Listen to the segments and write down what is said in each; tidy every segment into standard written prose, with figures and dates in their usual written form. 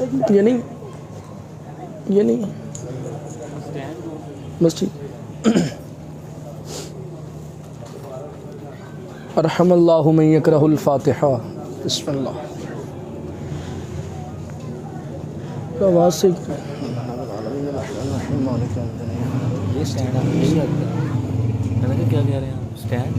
ये नहीं, ये नहीं, बस ठीक। अर्हमल्लाहु मन यकरहुल फातिहा। बिस्मिल्लाह। आवाज़ से ये स्टैंड आप यही रखते हैं। मैंने कहा क्या कह रहे हैं आप? स्टैंड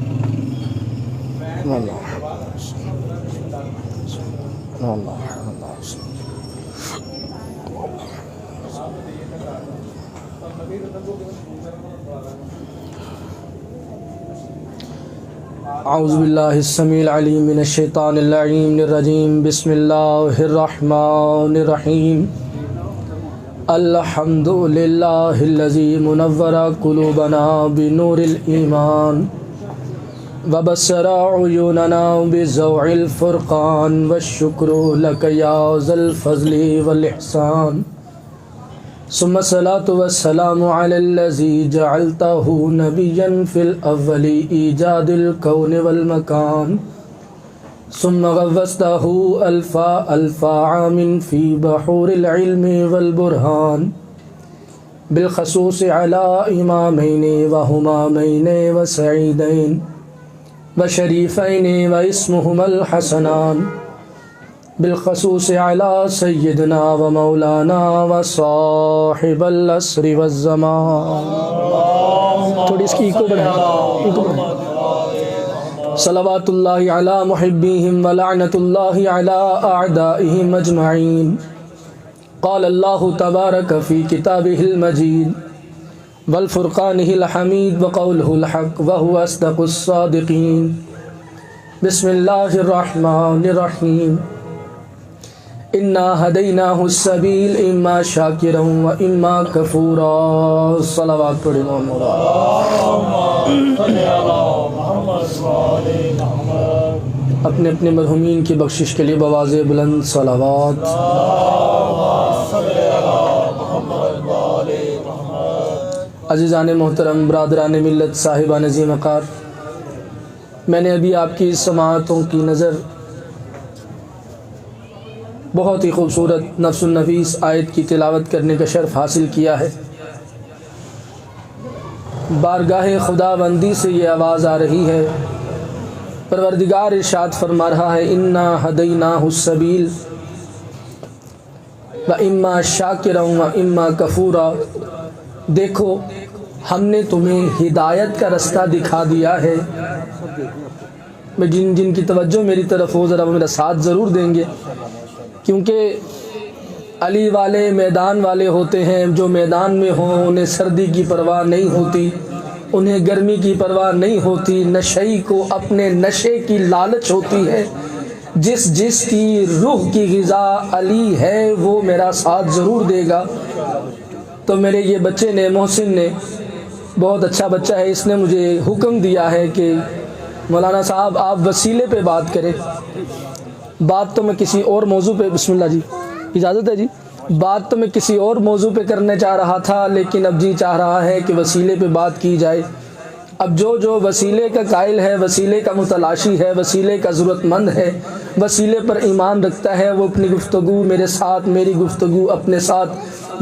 औज़ु बिल्लाहिस समील अलीम मिनश शैतानिर रजीम। बिस्मिल्लाहिर्रहमानिर रहीम। अल्हम्दुलिल्लाहिल्लज़ी मुनव्वरा कुलूबना बिनूरिल ईमान व बस्सरा उयूनना बिज़ौइल फुरक़ान वश्शुक्रु लक या ज़ल फ़ज़्लि वल इहसान। सुम्मा सलातु वस्सलामु अलल्लज़ी जअलतहु नबिय्यन फ़िल अव्वली ईजादिल कौनि वल मकान। सुम्मा गव्वस्तहु अल्फ़ा आमिन फ़ी बहूरिल इल्मि वल बुरहान बिलख़ुसूस अला इमामैनि व हुमामैनि व सईदैन व शरीफ़ैनि व इस्मुहुमुल हसनान बिलख़ुसूस अला सय्यदना व मौलाना व साहिबल अस्रि वज़्ज़मान। थोड़ी इसकी इको बढ़ाएं, इको बढ़ाएं। सलवातुल्लाहि अला मुहिब्बिहिम व लअनतुल्लाहि अला अअदाइहिम अजमईन। क़ाल अल्लाहु तबारक फ़ी किताबिहिल मजीद वल फ़ुरक़ानिहिल हमीद व क़ौलुहुल हक़ व हुवा अस्दक़ुस सादिक़ीन। बिस्मिल्लाहिर रहमानिर रहीम। इन्ना हदैनाहुस सबील इम्मा शाकिरन व इम्मा कफूरा। सलावत पढ़े मोहम्मद। अपने अपने मरहूमीन की बख्शिश के लिए बवाज़े बुलंद सलावत। अज़ीज़ान मोहतरम, बरादरान मिल्लत, साहिबान ज़ी वक़ार, मैंने अभी आपकी समाअतों की नज़र बहुत ही खूबसूरत नफ्सुन नफीस आयत की तिलावत करने का शर्फ़ हासिल किया है। बारगाह खुदाबंदी से ये आवाज़ आ रही है, परवरदिगार इरशाद फरमा रहा है, इन्ना हदैनाहुस सबील व इम्मा शाकिरन व इम्मा कफूरा। देखो, हमने तुम्हें हिदायत का रास्ता दिखा दिया है। मैं जिनकी तवज्जो मेरी तरफ हो, ज़रा वो मेरा साथ ज़रूर देंगे, क्योंकि अली वाले मैदान वाले होते हैं। जो मैदान में हों उन्हें सर्दी की परवाह नहीं होती, उन्हें गर्मी की परवाह नहीं होती। नशई को अपने नशे की लालच होती है। जिसकी रूह की ग़िज़ा अली है वो मेरा साथ ज़रूर देगा। तो मेरे ये बच्चे ने, मोहसिन ने, बहुत अच्छा बच्चा है, इसने मुझे हुक्म दिया है कि मौलाना साहब आप वसीले पे बात करें। बात तो मैं किसी और मौजू पे, बिस्मिल्लाह जी, इजाज़त है जी, बात तो मैं किसी और मौजू पे करने चाह रहा था, लेकिन अब जी चाह रहा है कि वसीले पे बात की जाए। अब जो वसीले का कायल है, वसीले का मुतलाशी है, वसीले का ज़रूरतमंद है, वसीले पर ईमान रखता है, वो अपनी गुफ्तगू मेरे साथ, मेरी गुफ्तगू अपने साथ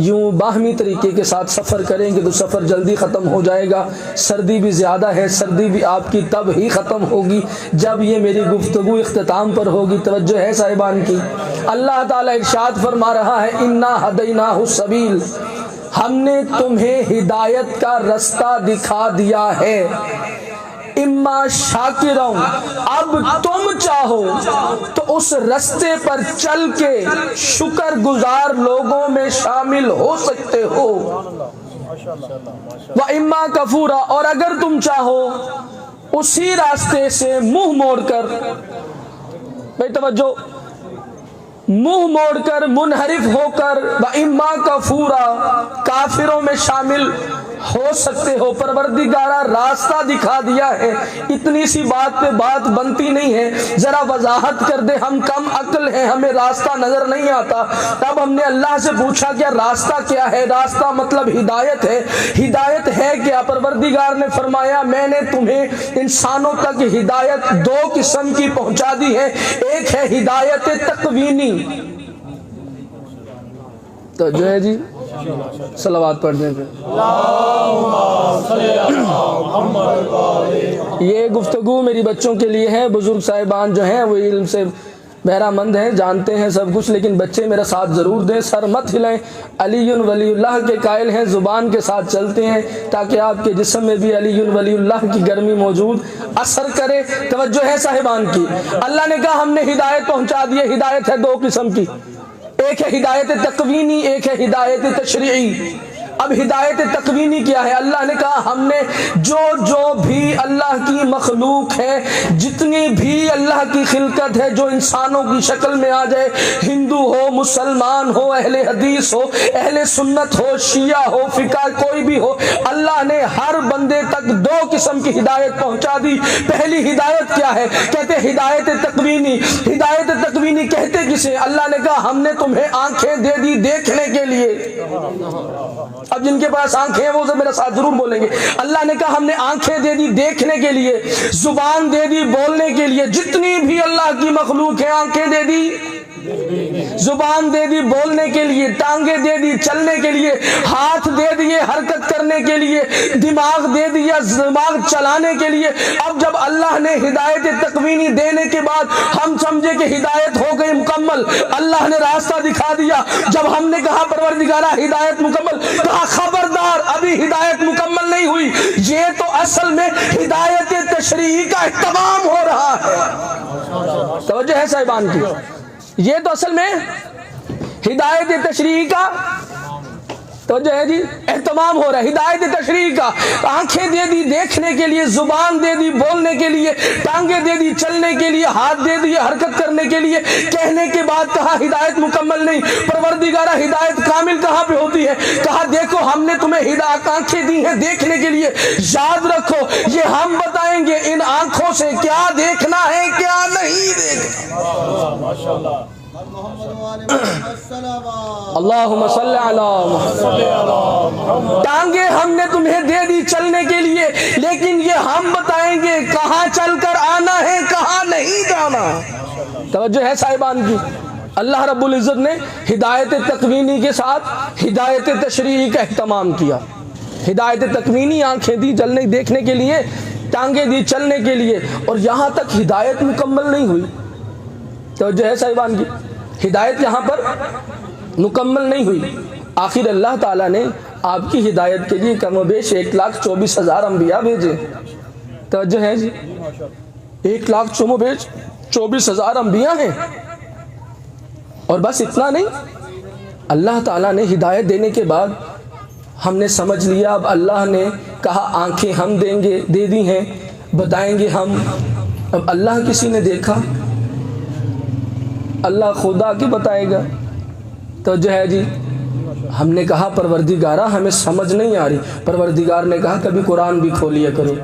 यूँ बाहमी तरीके के साथ सफ़र करेंगे तो सफ़र जल्दी ख़त्म हो जाएगा। सर्दी भी ज़्यादा है, सर्दी भी आपकी तब ही ख़त्म होगी जब ये मेरी गुफ्तगू इख्तिताम पर होगी। तवज्जो है साहिबान की। अल्लाह ताला इरशाद फरमा रहा है, इन्ना हदैनाहुस सबील, हमने तुम्हें हिदायत का रास्ता दिखा दिया है। इम्मा शाकिरन, अब तुम चाहो तो उस रास्ते पर चल के शुक्रगुजार लोगों में शामिल हो सकते हो। व इम्मा कफूरा, और अगर तुम चाहो उसी रास्ते से मुंह मोड़कर, भाई तवज्जो, मुंह मोड़कर, मुनहरिफ होकर, व इम्मा कफूरा, काफिरों में शामिल हो सकते हो। परवरदिगारा रास्ता दिखा दिया है। इतनी सी बात पे बात बनती नहीं है, जरा वजाहत कर दे। हम कम अक्ल हैं, हमें रास्ता नजर नहीं आता। तब हमने अल्लाह से पूछा क्या रास्ता क्या है? रास्ता मतलब हिदायत है। हिदायत है क्या? परवरदिगार ने फरमाया, मैंने तुम्हें इंसानों तक हिदायत दो किस्म की पहुंचा दी है। एक है हिदायत तकवीनी, तो जो है जी सलावत पढ़ने पे। ये गुफ्तगू मेरी बच्चों के लिए है। बुजुर्ग साहिबान जो हैं वो इल्म से बहरामंद हैं, जानते हैं सब कुछ, लेकिन बच्चे मेरा साथ ज़रूर दें, सर मत हिलाएं। अलीयुन वलीउल्लाह के कायल हैं, ज़ुबान के साथ चलते हैं ताकि आपके जिस्म में भी अलीयुन वलीउल्लाह की गर्मी मौजूद असर करे। तवज्जो है साहिबान की। अल्लाह ने कहा हमने हिदायत पहुंचा दी है। हिदायत है दो किस्म की, एक है हिदायत तकवीनी, एक है हिदायत तशरीई। अब हिदायत तकवीनी क्या है? अल्लाह ने कहा हमने जो भी अल्लाह की मखलूक है, जितनी भी अल्लाह की खिलकत है जो इंसानों की शक्ल में आ जाए, हिंदू हो, मुसलमान हो, अहले हदीस हो, अहले सुन्नत हो, शिया हो, फिका कोई भी हो, अल्लाह ने हर बंदे तक दो किस्म की हिदायत पहुंचा दी। पहली हिदायत क्या है? कहते हिदायत तकवीनी। हिदायत तकवीनी कहते किसे? अल्लाह ने कहा हमने तुम्हें आंखें दे दी देखने के लिए। अब जिनके पास आंखें हैं वो सब मेरे साथ जरूर बोलेंगे। अल्लाह ने कहा हमने आंखें दे दी देखने के लिए, जुबान दे दी बोलने के लिए। जितनी भी अल्लाह की मखलूक है आंखें दे दी, जुबान दे दी बोलने के लिए, टांगे दे दी चलने के लिए, हाथ दे दिए हरकत करने के लिए, दिमाग दे दिया दिमाग चलाने के लिए। अब जब अल्लाह ने हिदायत तकवीनी देने के बाद हम समझे कि हिदायत हो गई मुकम्मल, अल्लाह ने रास्ता दिखा दिया। जब हमने कहा परवरदिगारा हिदायत मुकम्मल, कहा खबरदार अभी हिदायत मुकम्मल नहीं हुई, ये तो असल में हिदायत तशरीई का इत्तमाम हो रहा है। तवज्जो है साहिबान की, ये तो असल में हिदायत तशरीई का तो जो है जी एहतमाम हो रहा है। हिदायत तशरीई का आंखें दे दी देखने के लिए, जुबान दे दी बोलने के लिए, टांगे दे दी चलने के लिए, हाथ दे दिए हरकत करने के लिए। कहने के बाद कहा हिदायत मुकम्मल नहीं। परवरदिगारा हिदायत कामिल कहाँ पे होती है? कहा देखो हमने तुम्हें हिदायत आंखें दी हैं देखने के लिए, याद रखो ये हम बताएंगे इन आंखों से क्या देखना है क्या नहीं देखना। माशाअल्लाह। अल्लाहुम्मा सल्ली अला मुहम्मद। टांगे हमने तुम्हें दे दी चलने के लिए, लेकिन ये हम बताएंगे कहाँ चलकर आना है कहाँ नहीं जाना। तवज्जो है साहिबान की। अल्लाह रब्बुल इज्जत ने हिदायत तकवीनी के साथ हिदायत तशरीई का एहतमाम किया। हिदायत तकवीनी आंखें दी चलने देखने के लिए, टांगे दी चलने के लिए, और यहाँ तक हिदायत मुकम्मल नहीं हुई। तवज्जो है साहिबान की। हिदायत यहाँ पर मुकम्मल नहीं हुई। आखिर अल्लाह ताला ने आपकी हिदायत के लिए कमोबेश 1,24,000 अम्बिया भेजे। तवज्जो है जी, 1,24,000 अम्बिया हैं। और बस इतना नहीं, अल्लाह ताला ने हिदायत देने के बाद हमने समझ लिया। अब अल्लाह ने कहा आंखें हम देंगे, दे दी हैं, बताएंगे हम। अब अल्लाह किसी ने देखा, अल्लाह खुदा की बताएगा। तो जो है जी हमने कहा परवरदिगारा हमें समझ नहीं आ रही। परवरदिगार ने कहा कभी कुरान भी खोलिए करो।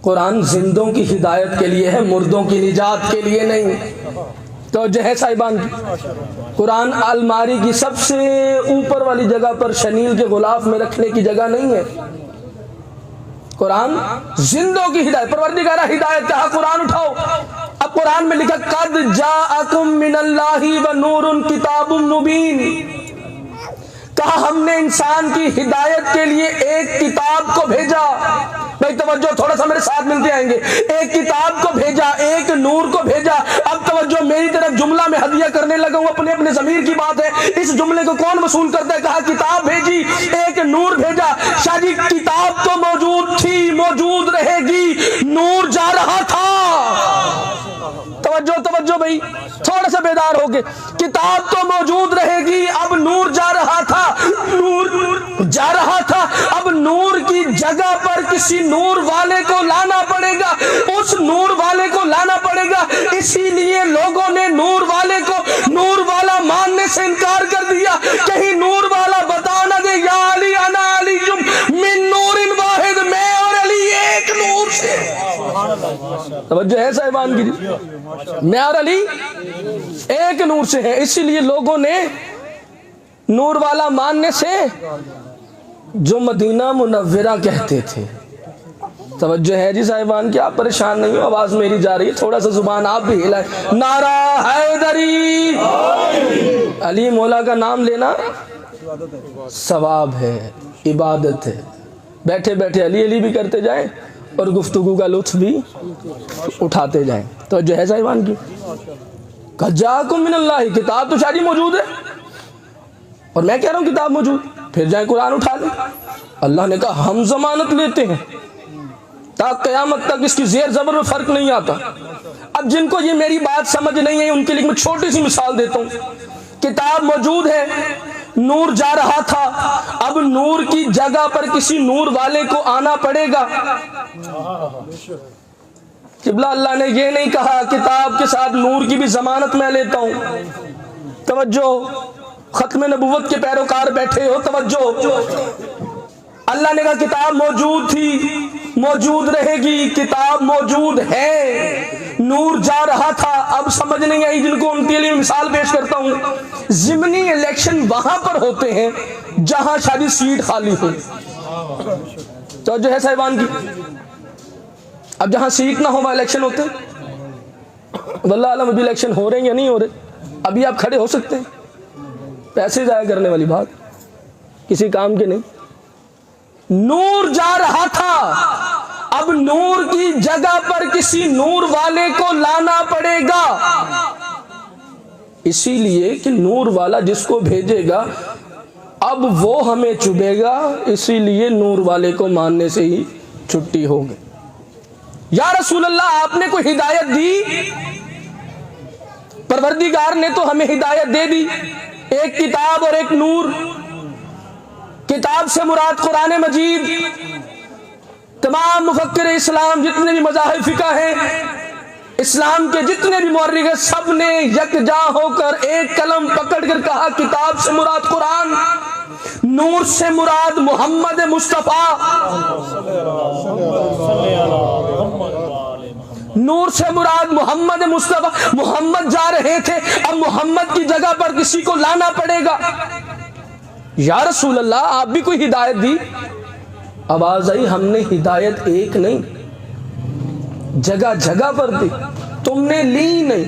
कुरान जिंदों की हिदायत के लिए है, मुर्दों की निजात के लिए नहीं। तो जो है साहिबान कुरान अलमारी की सबसे ऊपर वाली जगह पर शनील के गुलाफ में रखने की जगह नहीं है। कुरान जिंदों की हिदायत। परवरदिगारा हिदायत कहा कुरान उठाओ। अब कुरान में लिखा कद जाअकुम मिनल्लाहि व नूरुन किताबुम मुबीन। कहा हमने इंसान की हिदायत के लिए एक किताब को भेजा। भाई तवज्जो, थोड़ा सा मेरे साथ मिलते आएंगे। एक किताब को भेजा, एक नूर को भेजा। अब तवज्जो, मेरी तरफ जुमला में हदिया करने लगा हूं, अपने अपने ज़मीर की बात है। इस जुमले को कौन वसूल करता है? कहा किताब भेजी, एक नूर भेजा। शादी किताब तो मौजूद थी, मौजूद रहेगी, नूर जा रहा था। तवज्जो तवज्जो भाई, थोड़ा सा बेदार हो गए। किताब तो मौजूद रहेगी, अब नूर जा रहा था। नूर जा रहा था, अब नूर की जगह पर किसी नूर वाले को लाना पड़ेगा। उस नूर वाले को लाना पड़ेगा। इसीलिए लोगों ने नूर वाले को नूर वाला मानने से इनकार कर दिया। कहीं नूर वाला बता ना दे या अली अना अलीयुम मिन नूरिन वाहिद, मैं और अली एक नूर से। तवज्जो है साहिबान की, मैं और अली एक नूर से है। इसीलिए लोगों ने नूर वाला मानने से जो मदीना मुनव्वरा कहते थे, तवज्जो है जी साहिबान की, आप परेशान नहीं हो, आवाज मेरी जा रही है, थोड़ा सा जुबान आप भी हिलाए, नारा हैदरी। अली मौला का नाम लेना सवाब है, इबादत है। बैठे बैठे अली अली भी करते जाएं और गुफ्तगू का लुत्फ भी उठाते जाएं। तो जो है साहिबान की, कजाकुम मिनल्लाहि, किताब तो शायद ही मौजूद है और मैं कह रहा हूँ किताब मौजूद, फिर जाए कुरान उठा लें। अल्लाह ने कहा हम जमानत लेते हैं ताकि क़यामत तक इसकी ज़ेर ज़बर में फ़र्क नहीं आता। अब जिनको ये मेरी बात समझ नहीं है उनके लिए मैं छोटी सी मिसाल देता हूँ। किताब मौजूद है, नूर जा रहा था, अब नूर की जगह पर किसी नूर वाले को आना पड़ेगा। किबला अल्लाह ने ये नहीं कहा किताब के साथ नूर की भी जमानत मैं लेता हूँ। तवज्जो, खत्म नबुव्वत के पैरोकार बैठे हो, तवज्जो। अल्लाह ने कहा किताब मौजूद थी, मौजूद रहेगी, किताब मौजूद है, नूर जा रहा था, अब समझ नहीं आई जिनको, उनके लिए मिसाल पेश करता हूँ। ज़िमनी इलेक्शन वहां पर होते हैं जहां शायद सीट खाली हो, तो जो है साहिबान की, अब जहां सीट ना हो वहां इलेक्शन होते हैं। वल्लाह आलम अभी इलेक्शन हो रहे हैं या नहीं हो रहे, अभी आप खड़े हो सकते हैं, पैसे जाया करने वाली बात, किसी काम के नहीं। नूर जा रहा था, अब नूर की जगह पर किसी नूर वाले को लाना पड़ेगा, इसीलिए कि नूर वाला जिसको भेजेगा अब वो हमें चुभेगा, इसीलिए नूर वाले को मानने से ही छुट्टी होगी। या रसूल अल्लाह, आपने कोई हिदायत दी, परवरदिगार ने तो हमें हिदायत दे दी, एक किताब और एक नूर। किताब से मुराद कुरान मजीद, तमाम मुफक्किर इस्लाम जितने भी मज़ाहिब फ़िक़्ह हैं, इस्लाम के जितने भी मुअर्रिख़ हैं, सब ने यकजा होकर एक कलम पकड़ कर कहा किताब से मुराद कुरान, नूर से मुराद मोहम्मद मुस्तफ़ा, नूर से मुराद मोहम्मद मुस्तफ़ा। मोहम्मद जा रहे थे, अब मोहम्मद की जगह पर किसी को लाना पड़ेगा। या रसूल अल्लाह, आप भी कोई हिदायत दी। आवाज आई, हमने हिदायत एक नहीं, जगह जगह पर दी, तुमने ली नहीं।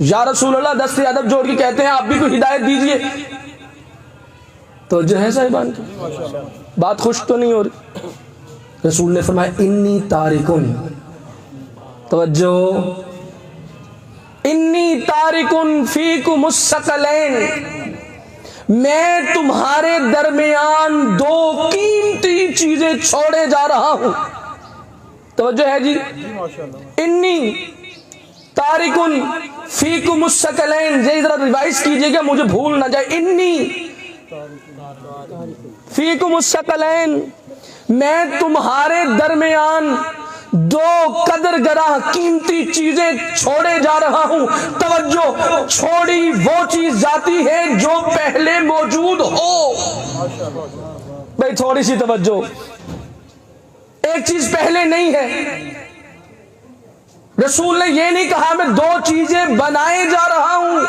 या रसूल अल्लाह, दस्ते अदब जोड़ के कहते हैं आप भी कोई हिदायत दीजिए। तो जो है साहिबान की बात खुश तो नहीं हो रही। रसूल ने फरमाया इन्नी तारिकुन, तवज्जो, इन्नी तारिकुन फीकुमुस सकलैन, मैं तुम्हारे दरमियान दो कीमती चीजें छोड़े जा रहा हूं। तवज्जो है जी, इन्नी तारिकुन फीकुमुस सकलैन, ये जरा रिवाइज कीजिएगा मुझे भूल ना जाए। इन्नी फीकुमुस सकलैन, मैं तुम्हारे दरमियान दो कदरगरा कीमती चीजें छोड़े जा रहा हूं। तवज्जो, छोड़ी वो चीज जाती है जो पहले मौजूद हो। भाई थोड़ी सी तवज्जो, एक चीज पहले नहीं है। रसूल ने ये नहीं कहा मैं दो चीजें बनाए जा रहा हूं,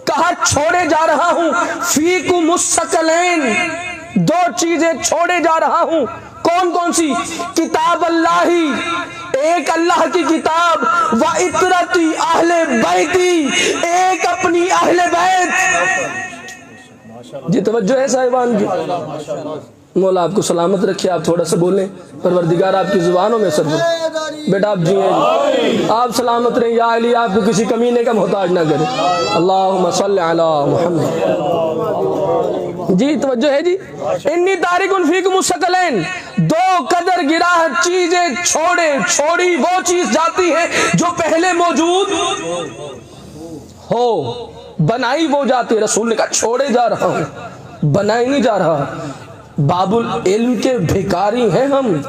कहा छोड़े जा रहा हूं। फीकुमुस सकलैन, दो चीजें छोड़े जा रहा हूं। कौन कौन सी? किताब अल्लाही, एक अल्लाह की किताब, व इतरती अहले बैती, एक अपनी अहले बैत। जी तवज्जो है साहिबान की। मौला आपको सलामत रखे, आप थोड़ा सा बोलें, परवरदिगार आपकी जुबानों में सर बेटा आप जी हैं, आप सलामत रहें, या अली आपको किसी कमीने का मोहताज ना करे। अल्लाहुम्मा सल्ली अला मुहम्मद। जी तवज्जो है जी। इन्नी तारिकुन फीकुमुस सकलैन, दो कदर गिरा चीजें छोड़ी वो चीज जाती है जो पहले मौजूद हो, बनाई वो जाती है। रसूल ने कहा छोड़े जा रहा हूं, बनाई नहीं जा रहा। बाबुल इल्म के भिखारी हैं हम,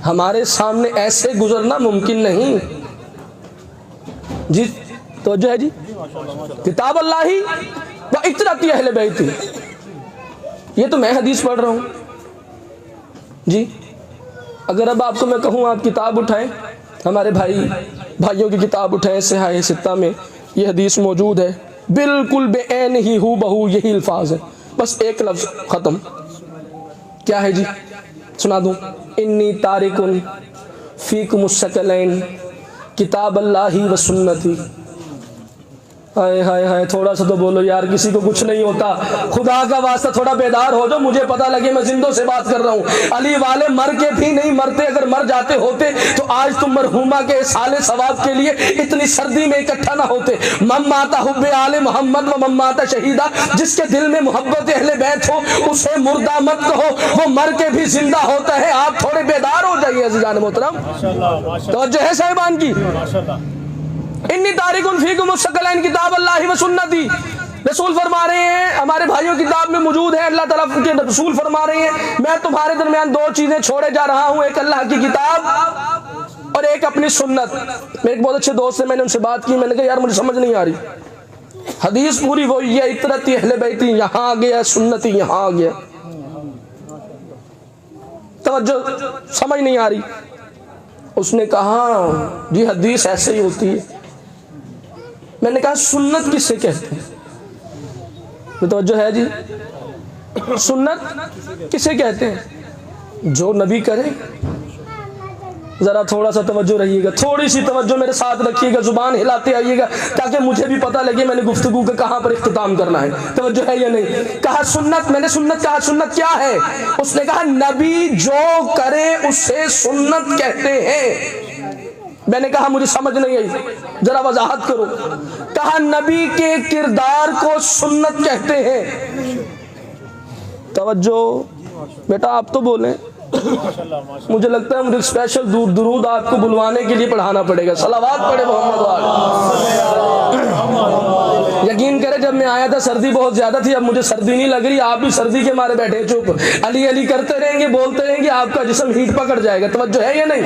हमारे सामने ऐसे गुजरना मुमकिन नहीं। जी तो जो है जी, किताब अल्लाही व इतरती अहले बैती, ये तो मैं हदीस पढ़ रहा हूं जी। अगर अब आपको मैं कहूं आप किताब उठाएं, हमारे भाइयों की किताब उठाएं, सिहाह सित्ता में ये हदीस मौजूद है, बिल्कुल बेऐन ही हूबहू यही अल्फाज है, बस एक लफ्ज खत्म। क्या है जी? सुना दूं, इन्नी तारिकुन फीकुमुस सकलैन किताब अल्लाही व सुन्नती। हाय हाय हाय, थोड़ा सा तो बोलो यार, किसी को कुछ नहीं होता। खुदा का वास्ता थोड़ा बेदार हो जाओ, मुझे पता लगे मैं जिंदों से बात कर रहा हूँ। अली वाले मर के भी नहीं मरते, अगर मर जाते होते तो आज तुम मरहुमा के साले सवाब के लिए इतनी सर्दी में इकट्ठा ना होते। मम्माता हुब्बे आले मोहम्मद व मम्माता शहीदा, जिसके दिल में मोहब्बत अहले बैत हो उसे मुर्दा मत कहो, वो मर के भी जिंदा होता है। आप थोड़े बेदार हो जाइए अज़ीज़ान मोहतरम, तवज्जो है साहिबान की। इन्नी तारिकुन फीकुमुस सकलैन किताब अल्लाही व सुन्नती, रसूल फरमा रहे हैं, हमारे भाइयों की किताब में मौजूद है, अल्लाह ताला के रसूल फरमा रहे हैं, मैं तुम्हारे दरमियान दो चीजें छोड़े जा रहा हूं, एक अल्लाह की किताब और एक अपनी सुन्नत। मेरे एक बहुत अच्छे दोस्त से मैंने उनसे बात की, मैंने कहा यार मुझे समझ नहीं आ रही, हदीस पूरी वो ये इतरती अहले बैती यहाँ आ गया, सुन्नती यहाँ आ गया, तवज्जो समझ नहीं आ रही। उसने कहा जी हदीस ऐसे ही होती है। मैंने कहा सुन्नत किससे कहते हैं? तो जो है जी, सुन्नत किसे कहते हैं? जो नबी करे। जरा थोड़ा सा तवज्जो रहिएगा, थोड़ी सी तवज्जो मेरे साथ रखिएगा, जुबान हिलाते आइएगा ताकि मुझे भी पता लगे मैंने गुफ्तगू का कहां पर इख्तिताम करना है। तवज्जो है या नहीं? कहा सुन्नत, मैंने सुन्नत कहा, सुन्नत क्या है? उसने कहा नबी जो करे उसे सुन्नत कहते हैं। मैंने कहा मुझे समझ नहीं आई, जरा वजाहत करो। कहा नबी के किरदार को सुन्नत कहते हैं। तवज्जो बेटा, आप तो बोले। मुझे लगता है मुझे स्पेशल दुरूद आपको बुलवाने के लिए पढ़ाना पड़ेगा। सलावात पढ़े मोहम्मद वाले। यकीन करें जब मैं आया था सर्दी बहुत ज्यादा थी, अब मुझे सर्दी नहीं लग रही, आप भी सर्दी के मारे बैठे चुप अली अली करते रहेंगे, बोलते रहेंगे, आपका जिस्म हीट पकड़ जाएगा। तवज्जो है या नहीं?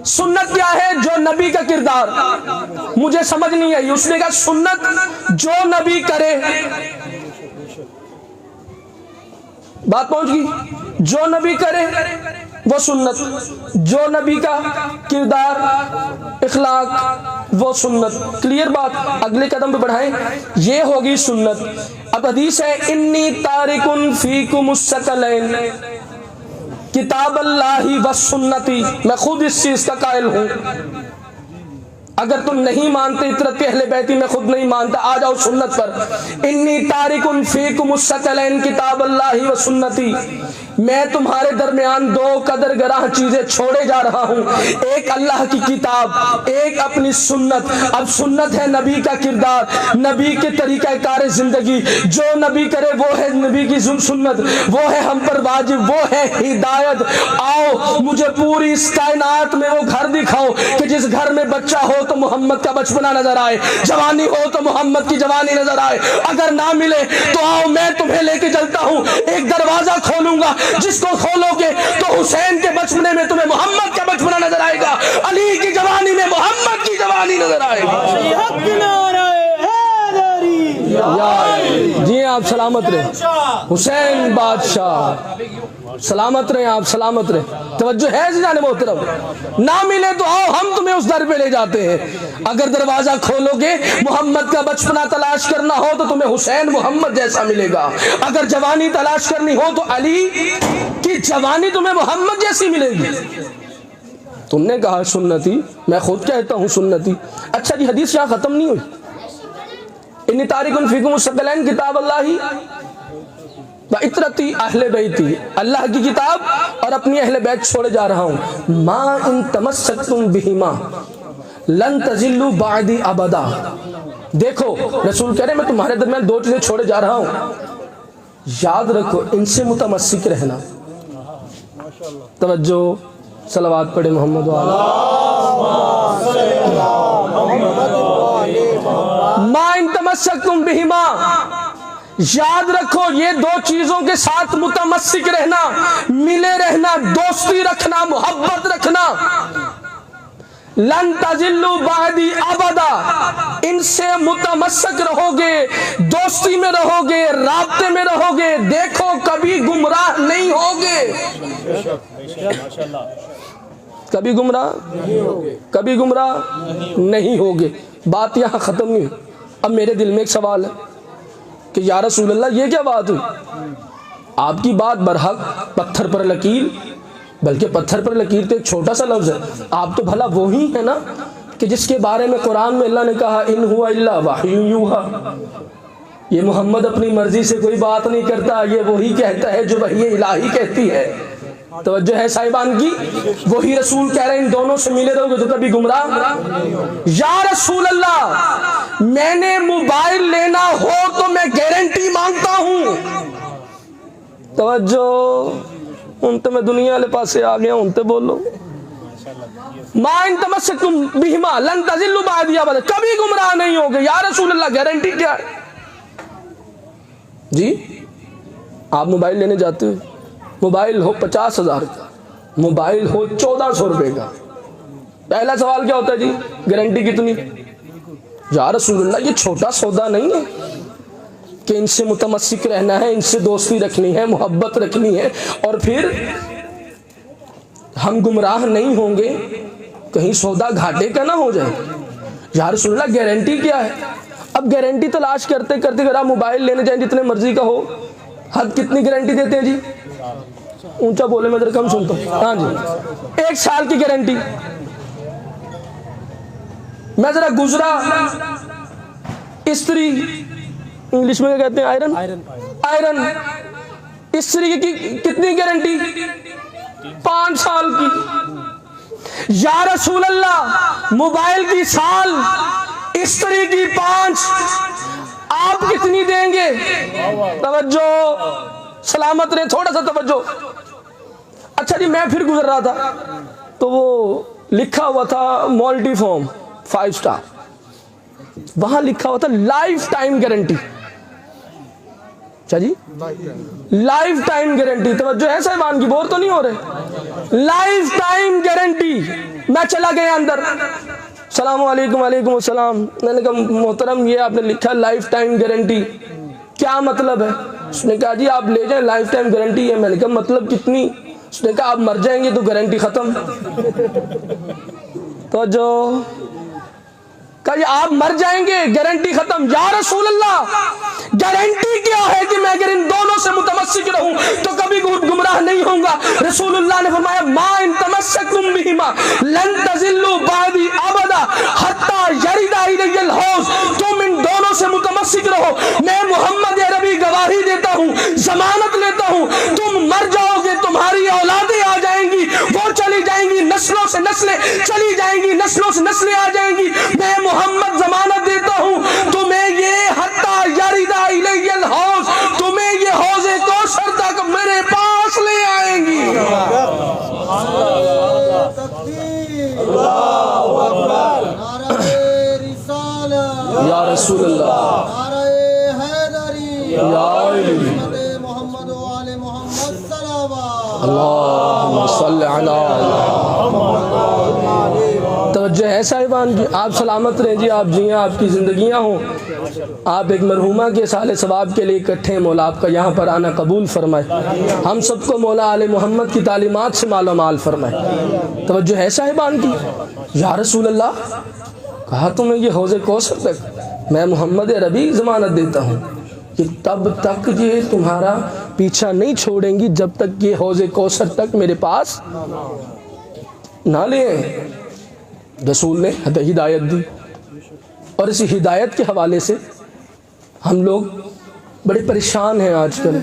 सुन्नत क्या है? जो नबी का किरदार। मुझे समझ नहीं आई। उसने कहा सुन्नत जो नबी करे, बात पहुंच गई, जो नबी करे वो सुन्नत, जो नबी का किरदार इखलाक वो सुन्नत। क्लियर बात? अगले कदम पे बढ़ाएं, ये होगी सुन्नत। अब हदीस है इन्नी तारिकुन फीकुमुस सकलैन किताब अल्लाही व सुन्नती। मैं खुद इस चीज का कायल हूं। अगर तुम नहीं मानते इतरत के अहले बैती, मैं खुद नहीं मानता, आ जाओ सुन्नत पर। इन्नी तारिकुन फीकुमुस सकलैन किताब अल्लाही व सुन्नती, मैं तुम्हारे दरमियान दो कदर गराह चीजें छोड़े जा रहा हूं, एक अल्लाह की किताब, एक अपनी सुन्नत। अब सुन्नत है नबी का किरदार, नबी के तरीका कार जिंदगी, जो नबी करे वो है नबी की सुन्नत, वो है हम पर वाजिब, वो है हिदायत। आओ मुझे पूरी इस कायनात में वो घर दिखाओ कि जिस घर में बच्चा हो तो मोहम्मद का बचपना नजर आए, जवानी हो तो मोहम्मद की जवानी नजर आए। अगर ना मिले तो आओ मैं तुम्हें लेके चलता हूं, एक दरवाजा खोलूंगा, जिसको खोलोगे तो हुसैन के बचपने में तुम्हें मोहम्मद का बचपना नजर आएगा, अली की जवानी में मोहम्मद की जवानी नजर आएगी। जी आप सलामत रहे, हुसैन बादशाह सलामत रहे, आप सलामत रहे। तवज्जो है जाने मोहतरम, ना मिले तो आओ हम तुम्हें उस दर पे ले जाते हैं। अगर दरवाजा खोलोगे मोहम्मद का बचपना तलाश करना हो तो तुम्हें हुसैन मोहम्मद जैसा मिलेगा, अगर जवानी तलाश करनी हो तो अली की जवानी तुम्हें मोहम्मद जैसी मिलेगी। तुमने कहा सुन्नती, मैं खुद कहता हूं सुन्नती। अच्छा जी, हदीस यहाँ खत्म नहीं हुई। इन्नी तारिकुन फीकुमुस सकलैन किताब अल्लाही व इतरती अहले बैती, अल्लाह की किताब और अपनी अहले बैत छोड़े जा रहा हूं। मा इन तमस्सकतुम बिहिमा लन तजिल्लु बादी अबदा। देखो रसूल कह रहे मैं तुम्हारे दरमियान दो चीजें छोड़े जा रहा हूं, याद रखो इनसे मुतमस्सिक रहना। तवज्जो, सलावत पढ़े मोहम्मद मा इन तमस्सकतुम बिहिमा, याद रखो ये दो चीजों के साथ मुतमस्सिक रहना, मिले रहना, दोस्ती रखना, मोहब्बत रखना। लन तजिल्लु बादी अबदा, इनसे मुतमस्सक रहोगे, दोस्ती में रहोगे, राब्ते में रहोगे, देखो कभी गुमराह नहीं होगे। कभी गुमराह नहीं होगे। बात यहाँ खत्म नहीं हुई। अब मेरे दिल में एक सवाल है कि या रसूल अल्लाह ये क्या बात हुई? आपकी बात बरहक, पत्थर पर लकीर, बल्कि पत्थर पर लकीर तो एक छोटा सा लफ्ज़ है। आप तो भला वो ही है ना कि जिसके बारे में कुरान में अल्लाह ने कहा इन हुआ इल्ला वहयु यूहा, ये मोहम्मद अपनी मर्जी से कोई बात नहीं करता, ये वही कहता है जो वही इलाही कहती है। तवज्जो है साहिबान की, वही रसूल कह रहे हैं इन दोनों से मिले रहोगे तो कभी गुमराह। या रसूल अल्लाह, मैंने मोबाइल लेना हो तो मैं गारंटी मांगता हूं। तवज्जो, उनते मैं दुनिया वाले पासे आ गया, उनते बोलो मां इन तमस्सकुम बिहिमा लन तज़िल्लु बादी अबदा, कभी गुमराह नहीं होगे। या रसूल अल्लाह, गारंटी क्या है जी? आप मोबाइल लेने जाते हो, मोबाइल हो 50,000 का, मोबाइल हो 1400 रुपए का, पहला सवाल क्या होता है जी? गारंटी कितनी? या रसूल अल्लाह, ये छोटा सौदा नहीं है कि इनसे मुतमस्सिक रहना है, इनसे दोस्ती रखनी है, मोहब्बत रखनी है और फिर हम गुमराह नहीं होंगे, कहीं सौदा घाटे का ना हो जाए। या रसूल अल्लाह, गारंटी क्या है? अब गारंटी तलाश करते करते अगर आप मोबाइल लेने जाएं जितने मर्जी का हो, हद कितनी गारंटी देते हैं जी? ऊंचा बोले, मैं जरा कम सुनता हूँ। हाँ जी, 1 साल की गारंटी। मैं जरा गुजरा इस्त्री, इंग्लिश में क्या कहते हैं? आयरन। इस्त्री की कितनी गारंटी? 5 साल की। या रसूल अल्लाह, मोबाइल की साल, इस्त्री की 5, आप कितनी देंगे? तवज्जो, सलामत रहे, थोड़ा सा तवज्जो। अच्छा जी, मैं फिर गुजर रहा था तो वो लिखा हुआ था मल्टी फॉर्म 5 स्टार, वहां लिखा हुआ था लाइफ टाइम गारंटी। अच्छा जी, लाइफ टाइम गारंटी। तवज्जो है साहिबान की, बोर तो नहीं हो रहे? Life time guarantee. मैं चला गया अंदर, सलाम वालेकुम, वालेकुम अस्सलाम। मैंने कहा मोहतरम, ये आपने लिखा लाइफ टाइम गारंटी, क्या मतलब है? उसने कहा जी आप ले जाएं, लाइफ टाइम गारंटी है। मैंने कहा मतलब कितनी? उसने कहा आप मर जाएंगे तो गारंटी खत्म। तो जो कहा आप मर जाएंगे गारंटी खत्म। या रसूल अल्लाह, गारंटी क्या है कि मैं अगर इन दोनों से मुतमस्सिक रहूं तो कभी गुमराह नहीं होऊंगा? रसूलुल्लाह ने फरमाया मा इन तमस्सकुम बिहिमा लन तज़िल्लु बादी अबदा हत्ता यरिदा इलैहिल हौज़, तुम इन दोनों से मुतमस्सिक रहो। मैं मोहम्मद अरबी गवाही देता हूं, जमानत लेता हूं, तुम मर जाओगे, तुम्हारी औलादें आ जाएंगी, वो चली जाएंगी, नस्लों से नस्लें चली जाएंगी, नस्लों से नस्लें आ जाएंगी। मैं मोहम्मद जमानत देता हूं तुम्हें ये हत्ता यरिदा इलैहिल हौज़, तुम्हें ये हौज़े कौसर तक मेरे पास ले आएंगी। या रसूल अल्लाह, अल्लाहुम्मा सल्ली अला। तवज्जो है साहिबान की, आप सलामत रहें जी, आप जियां, आपकी ज़िंदगियां हों, आप एक मरहुमा के साले सवाब के लिए इकट्ठे हैं। मौला आपका यहाँ पर आना कबूल फरमाए, हम सबको मौला आले मोहम्मद की तालीमात से मालो माल फरमाए। तवज्जो है साहिबान की। या रसूल अल्लाह, कहा तुम्हें ये हौज़े कौसर तक मैं मोहम्मद अरबी ज़मानत देता हूँ कि तब तक ये तुम्हारा पीछा नहीं छोड़ेंगी जब तक ये हौज़े कौसर तक मेरे पास ना ले। रसूल ने हिदायत दी और इसी हिदायत के हवाले से हम लोग बड़े परेशान हैं आजकल।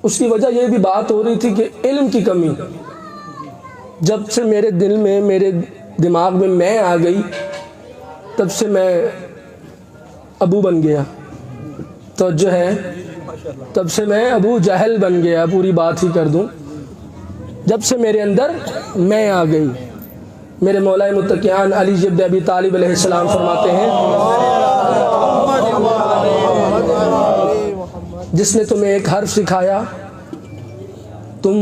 उसकी वजह यह भी बात हो रही थी कि इल्म की कमी, जब से मेरे दिल में, मेरे दिमाग में मैं आ गई, तब से मैं अबू बन गया। तो जो है, तब से मैं अबू जहल बन गया, पूरी बात ही कर दूं। जब से मेरे अंदर मैं आ गई। मेरे मौला मुत्तकियान अली इब्न अबी तालिब अलैहिस्सलाम फरमाते हैं, जिसने तुम्हें एक हर्फ सिखाया तुम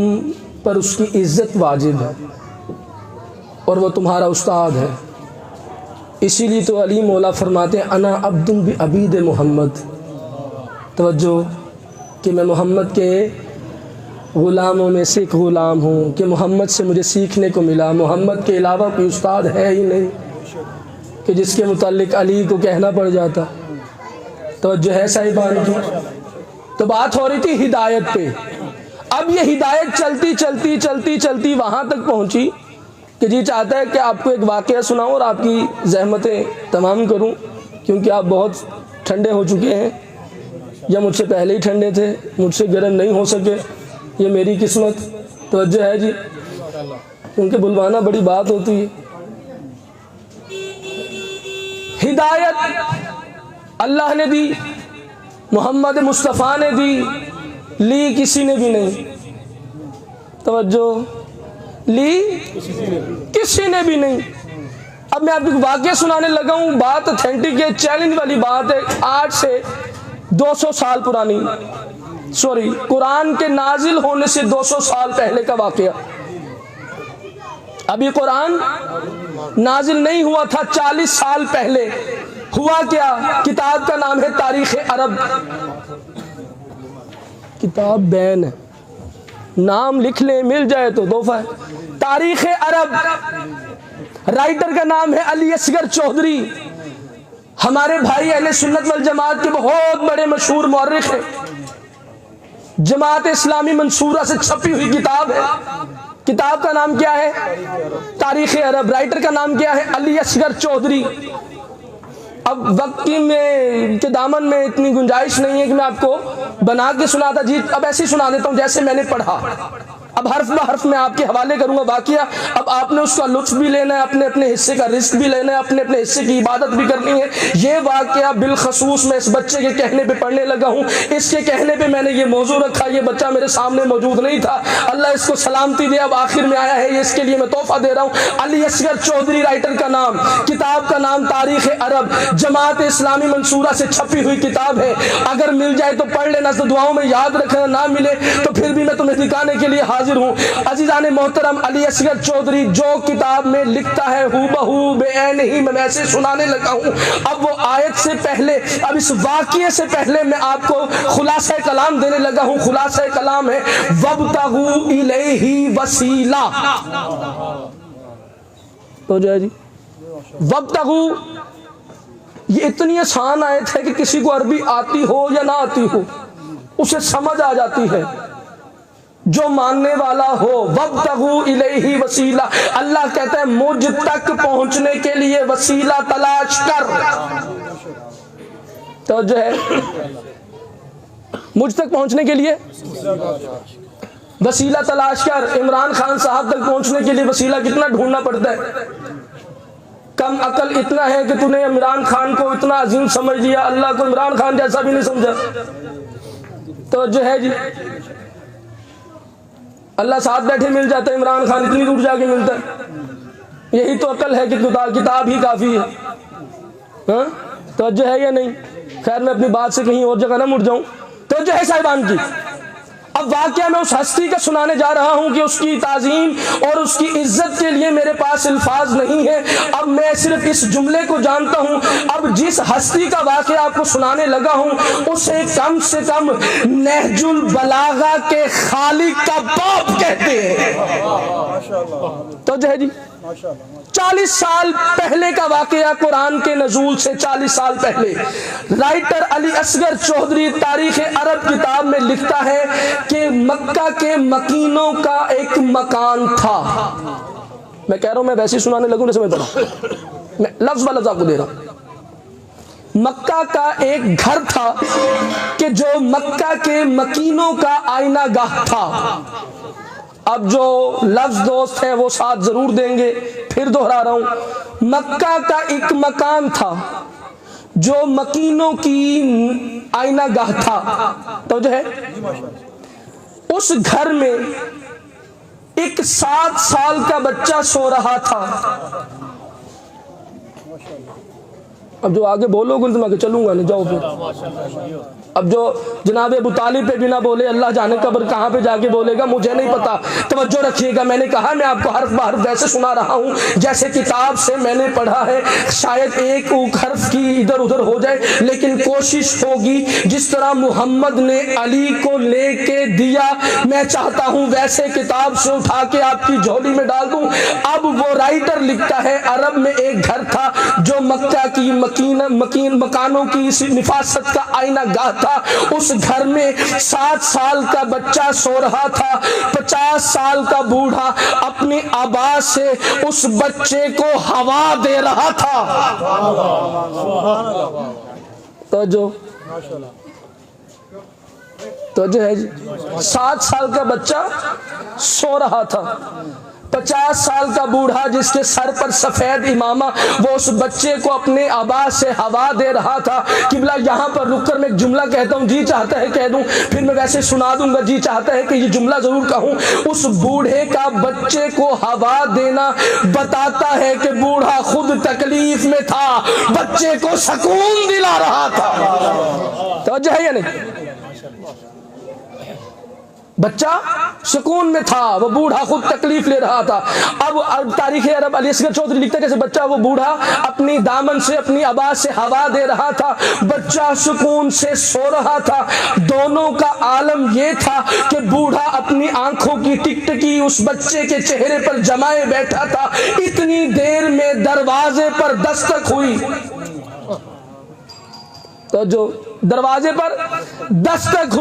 पर उसकी इज्जत वाजिब है और वो तुम्हारा उस्ताद है। इसीलिए तो अली मौला फरमाते हैं अना अब्दुन बि अबीद मोहम्मद। तवज्जो कि मैं मोहम्मद के ग़ुलामों में से एक ग़ुलाम हूँ, कि मोहम्मद से मुझे सीखने को मिला। मोहम्मद के अलावा कोई उस्ताद है ही नहीं कि जिसके मुतालिक अली को कहना पड़ जाता। तवज्जो है साहिबान की। तो बात हो रही थी हिदायत पे। अब ये हिदायत चलती चलती चलती चलती वहां तक पहुंची कि जी चाहता है कि आपको एक वाकया सुनाऊं और आपकी जहमतें तमाम करूं, क्योंकि आप बहुत ठंडे हो चुके हैं, या मुझसे पहले ही ठंडे थे, मुझसे गर्म नहीं हो सके, ये मेरी किस्मत। तवज्जो है जी, क्योंकि बुलवाना बड़ी बात होती है। हिदायत अल्लाह ने दी, मोहम्मद मुस्तफ़ा ने दी, ली किसी ने भी नहीं। तवज्जो, ली किसी ने भी नहीं। अब मैं आपको वाकया सुनाने लगा हूं, बात ऑथेंटिक है, चैलेंज वाली बात है, आज से 200 साल पुरानी, सॉरी कुरान के नाजिल होने से 200 साल पहले का वाकया। अभी कुरान नाजिल नहीं हुआ था, 40 साल पहले हुआ क्या? किताब का नाम है तारीख अरब। किताब बैन है, नाम लिख ले मिल जाए तो तोहफा है। तारीख अरब, राइटर का नाम है अली असगर चौधरी। हमारे भाई अहले सुन्नत वल जमात के बहुत बड़े मशहूर मौर्रिख हैं। जमात इस्लामी मंसूरा से छपी हुई किताब है। किताब का नाम क्या है? तारीख अरब। राइटर का नाम क्या है? अली असगर चौधरी। अब वक्त में के दामन में इतनी गुंजाइश नहीं है कि मैं आपको बना के सुनाता जी। अब ऐसे ही सुना देता हूं जैसे मैंने पढ़ा। अब हर्फ ब हर्फ में आपके हवाले करूंगा वाकया। अब आपने उसका लुत्फ भी लेना है, अपने अपने हिस्से का रिस्क भी लेना है, अपने अपने हिस्से की इबादत भी करनी है। ये वाकया बिलखसूस मैं इस बच्चे के कहने पे पढ़ने लगा हूँ, इसके कहने पे मैंने ये मौजू रखा। ये बच्चा मेरे सामने मौजूद नहीं था, अल्लाह इसको सलामती दे, अब आखिर में आया है, ये इसके लिए मैं तोहफा दे रहा हूँ। अली असगर चौधरी राइटर का नाम, किताब का नाम तारीख अरब, जमात इस्लामी मंसूरा से छपी हुई किताब है। अगर मिल जाए तो पढ़ लेना, तो दुआओं में याद रखना, ना मिले तो फिर भी मैं तुम्हें दिखाने के लिए हाजिर हूँ। अजीजान मोहतरम, अली असगर चौधरी जो किताब में लिखता है हूबहू बेऐन ही मैं वैसे सुनाने लगा हूँ। अब वो आयत से पहले, अब इस वाक़ये से पहले मैं आपको खुलासा कलाम देने लगा हूँ। खुलासा कलाम है वब्तगू इलैहि वसीला। तो जय जी, वब्तगू, ये इतनी आसान आयत है कि किसी को अरबी आती हो या ना आती हो उसे समझ आ जाती है, जो मानने वाला हो। वब्तगू इलैहि वसीला, अल्लाह कहता है मुझ तक पहुंचने के लिए वसीला तलाश कर। तो जो है मुझ तक पहुंचने के लिए वसीला तलाश कर। इमरान खान साहब तक पहुंचने के लिए वसीला कितना ढूंढना पड़ता है। कम अकल इतना है कि तूने इमरान खान को इतना अजीम समझ लिया, अल्लाह को इमरान खान जैसा भी नहीं समझा। तो जो है जी, अल्लाह साथ बैठे मिल जाता है, इमरान खान इतनी दूर जाके मिलता है। यही तो अकल है कि किताब ही काफी है। हाँ? तो जो है या नहीं? खैर मैं अपनी बात से कहीं और जगह ना मुड़ जाऊं। तो जो है साहिबान की, अब वाकया मैं उस हस्ती का सुनाने जा रहा हूं कि उसकी ताजीम और उसकी इज्जत के लिए मेरे पास अल्फाज नहीं है। अब मैं सिर्फ इस जुमले को जानता हूं। अब जिस हस्ती का वाकया आपको सुनाने लगा हूं उसे कम से कम नहजुल बलागा के खालिक का बाप कहते हैं। तो जो है जी, 40 साल पहले का वाकया, कुरान के नजूल से 40 साल पहले राइटर अली असगर चौधरी तारीख अरब किताब में लिखता है कि मक्का के मकीनों का एक मकान था। मैं कह रहा हूं, मैं वैसे ही सुनाने लगूं जैसे मैं पढ़ा, मैं लफ्ज ब लफ्ज आपको दे रहा हूं। मक्का का एक घर था कि जो मक्का के मकीनों का आईना गाह था। अब जो लफ्ज दोस्त है वो साथ जरूर देंगे, फिर दोहरा रहा हूं। मक्का का एक मकान था जो मकीनों की आईना गाह था। तो जो है उस घर में एक 7 साल का बच्चा सो रहा था। अब जो आगे बोलोगे तो मैं चलूंगा नहीं, जाओ फिर। अब जो जनाब अबू तालिब पे भी ना बोले, अल्लाह जाने कब्र कहाँ पे जाके बोलेगा, मुझे नहीं पता। तवज्जो रखिएगा, मैंने कहा मैं आपको हर्फ ब हर्फ वैसे सुना रहा हूँ जैसे किताब से मैंने पढ़ा है। शायद एक हर्फ की इधर उधर हो जाए, लेकिन कोशिश होगी जिस तरह मोहम्मद ने अली को लेके दिया, मैं चाहता हूँ वैसे किताब से उठा के आपकी झोली में डाल दूं। अब वो राइटर लिखता है अरब में एक घर था जो मक्का की मकानों की इस निफासत का आईना गाह था। उस घर में 7 साल का बच्चा सो रहा था। 50 साल का बूढ़ा अपनी आवाज से उस बच्चे को हवा दे रहा था। तो जो है 7 साल का बच्चा सो रहा था। 50 साल का बूढ़ा जिसके सर पर सफेद इमामा, वो उस बच्चे को अपने आवाज से हवा दे रहा था। किबला यहाँ पर रुककर मैं एक जुमला कहता हूँ, जी चाहता है कह दूं, फिर मैं वैसे सुना दूंगा, जी चाहता है कि ये जुमला जरूर कहूं। उस बूढ़े का बच्चे को हवा देना बताता है कि बूढ़ा खुद तकलीफ में था, बच्चे को सुकून दिला रहा था। तो है या नहीं? बच्चा सुकून में था, वो बूढ़ा खुद तकलीफ ले रहा था। अब तारीख अरब अली असगर चौधरी लिखता है, जैसे बच्चा वो बूढ़ा अपनी दामन से अपनी आवाज से हवा दे रहा था, बच्चा सुकून से सो रहा था। दोनों का आलम ये था कि बूढ़ा अपनी आंखों की टिकटिकी उस बच्चे के चेहरे पर जमाए बैठा था। इतनी देर में दरवाजे पर दस्तक हुई। तो जो दरवाजे पर दस्तक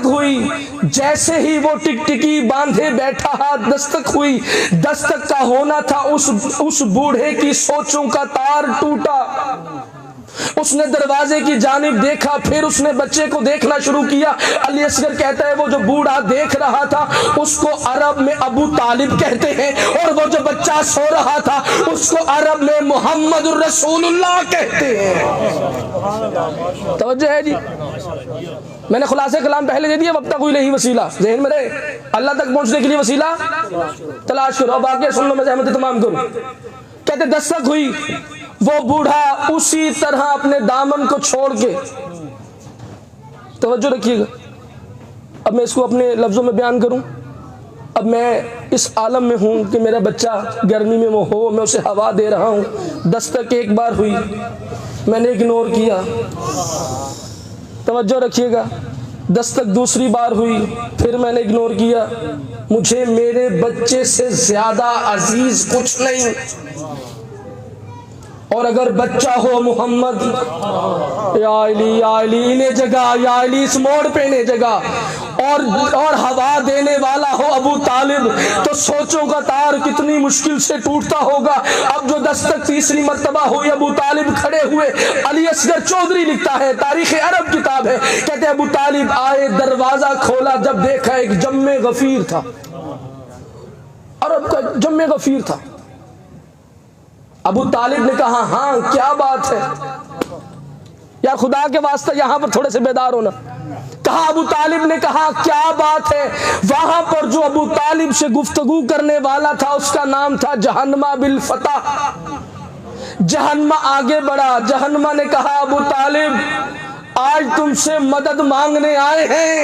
हुई, जैसे ही वो टिकटिकी बांधे बैठा हाथ दस्तक हुई। दस्तक का होना था उस बूढ़े की सोचों का तार टूटा। उसने दरवाजे की जानिब देखा, फिर उसने बच्चे को देखना शुरू किया। अली असगर कहता है वो जो बूढ़ा देख रहा था उसको अरब में अबू तालिब कहते हैं, और वो जो बच्चा सो रहा था उसको अरब में मोहम्मद रसूलुल्लाह कहते हैं। तवज्जो है जी? मैंने खुलासे कलाम पहले दे दिया, अब तक कोई नहीं वसीला ज़हन में रहे, अल्लाह तक पहुंचने के लिए वसीला तलाश करो। अब आगे सुन लो, मैं ज़हमत तमाम करूं। कहते दस्तक हुई, वो बूढ़ा उसी तरह अपने दामन को छोड़ के, तवज्जो रखिएगा, अब मैं इसको अपने लफ्जों में बयान करूं। अब मैं इस आलम में हूं कि मेरा बच्चा गर्मी में वो हो, मैं उसे हवा दे रहा हूं। दस्तक एक बार हुई, मैंने इग्नोर किया, तवज्जो रखिएगा। दस्तक दूसरी बार हुई, फिर मैंने इग्नोर किया। मुझे मेरे बच्चे से ज्यादा अजीज कुछ नहीं, और अगर बच्चा हो मोहम्मद, या अली इन्हें जगह, या अली इस मोड़ पे इन्हें जगह, और हवा देने वाला हो अबू तालिब, तो सोचों का तार कितनी मुश्किल से टूटता होगा। अब जो दस्तक तीसरी मर्तबा हुई, अबू तालिब खड़े हुए। अली असगर चौधरी लिखता है, तारीख अरब किताब है, कहते अबू तालिब आए, दरवाजा खोला, जब देखा एक जम्मे गफीर था, अरब का जम्मे गफीर था। अबू तालिब ने कहा, हाँ क्या बात है यार, खुदा के वास्ते यहां पर थोड़े से बेदार होना। कहा, अबू तालिब ने कहा क्या बात है। वहां पर जो अबू तालिब से गुफ्तगू करने वाला था उसका नाम था जहन्मा बिल फतह। जहन्मा आगे बढ़ा, जहन्मा ने कहा, अबू तालिब आज तुमसे मदद मांगने आए हैं।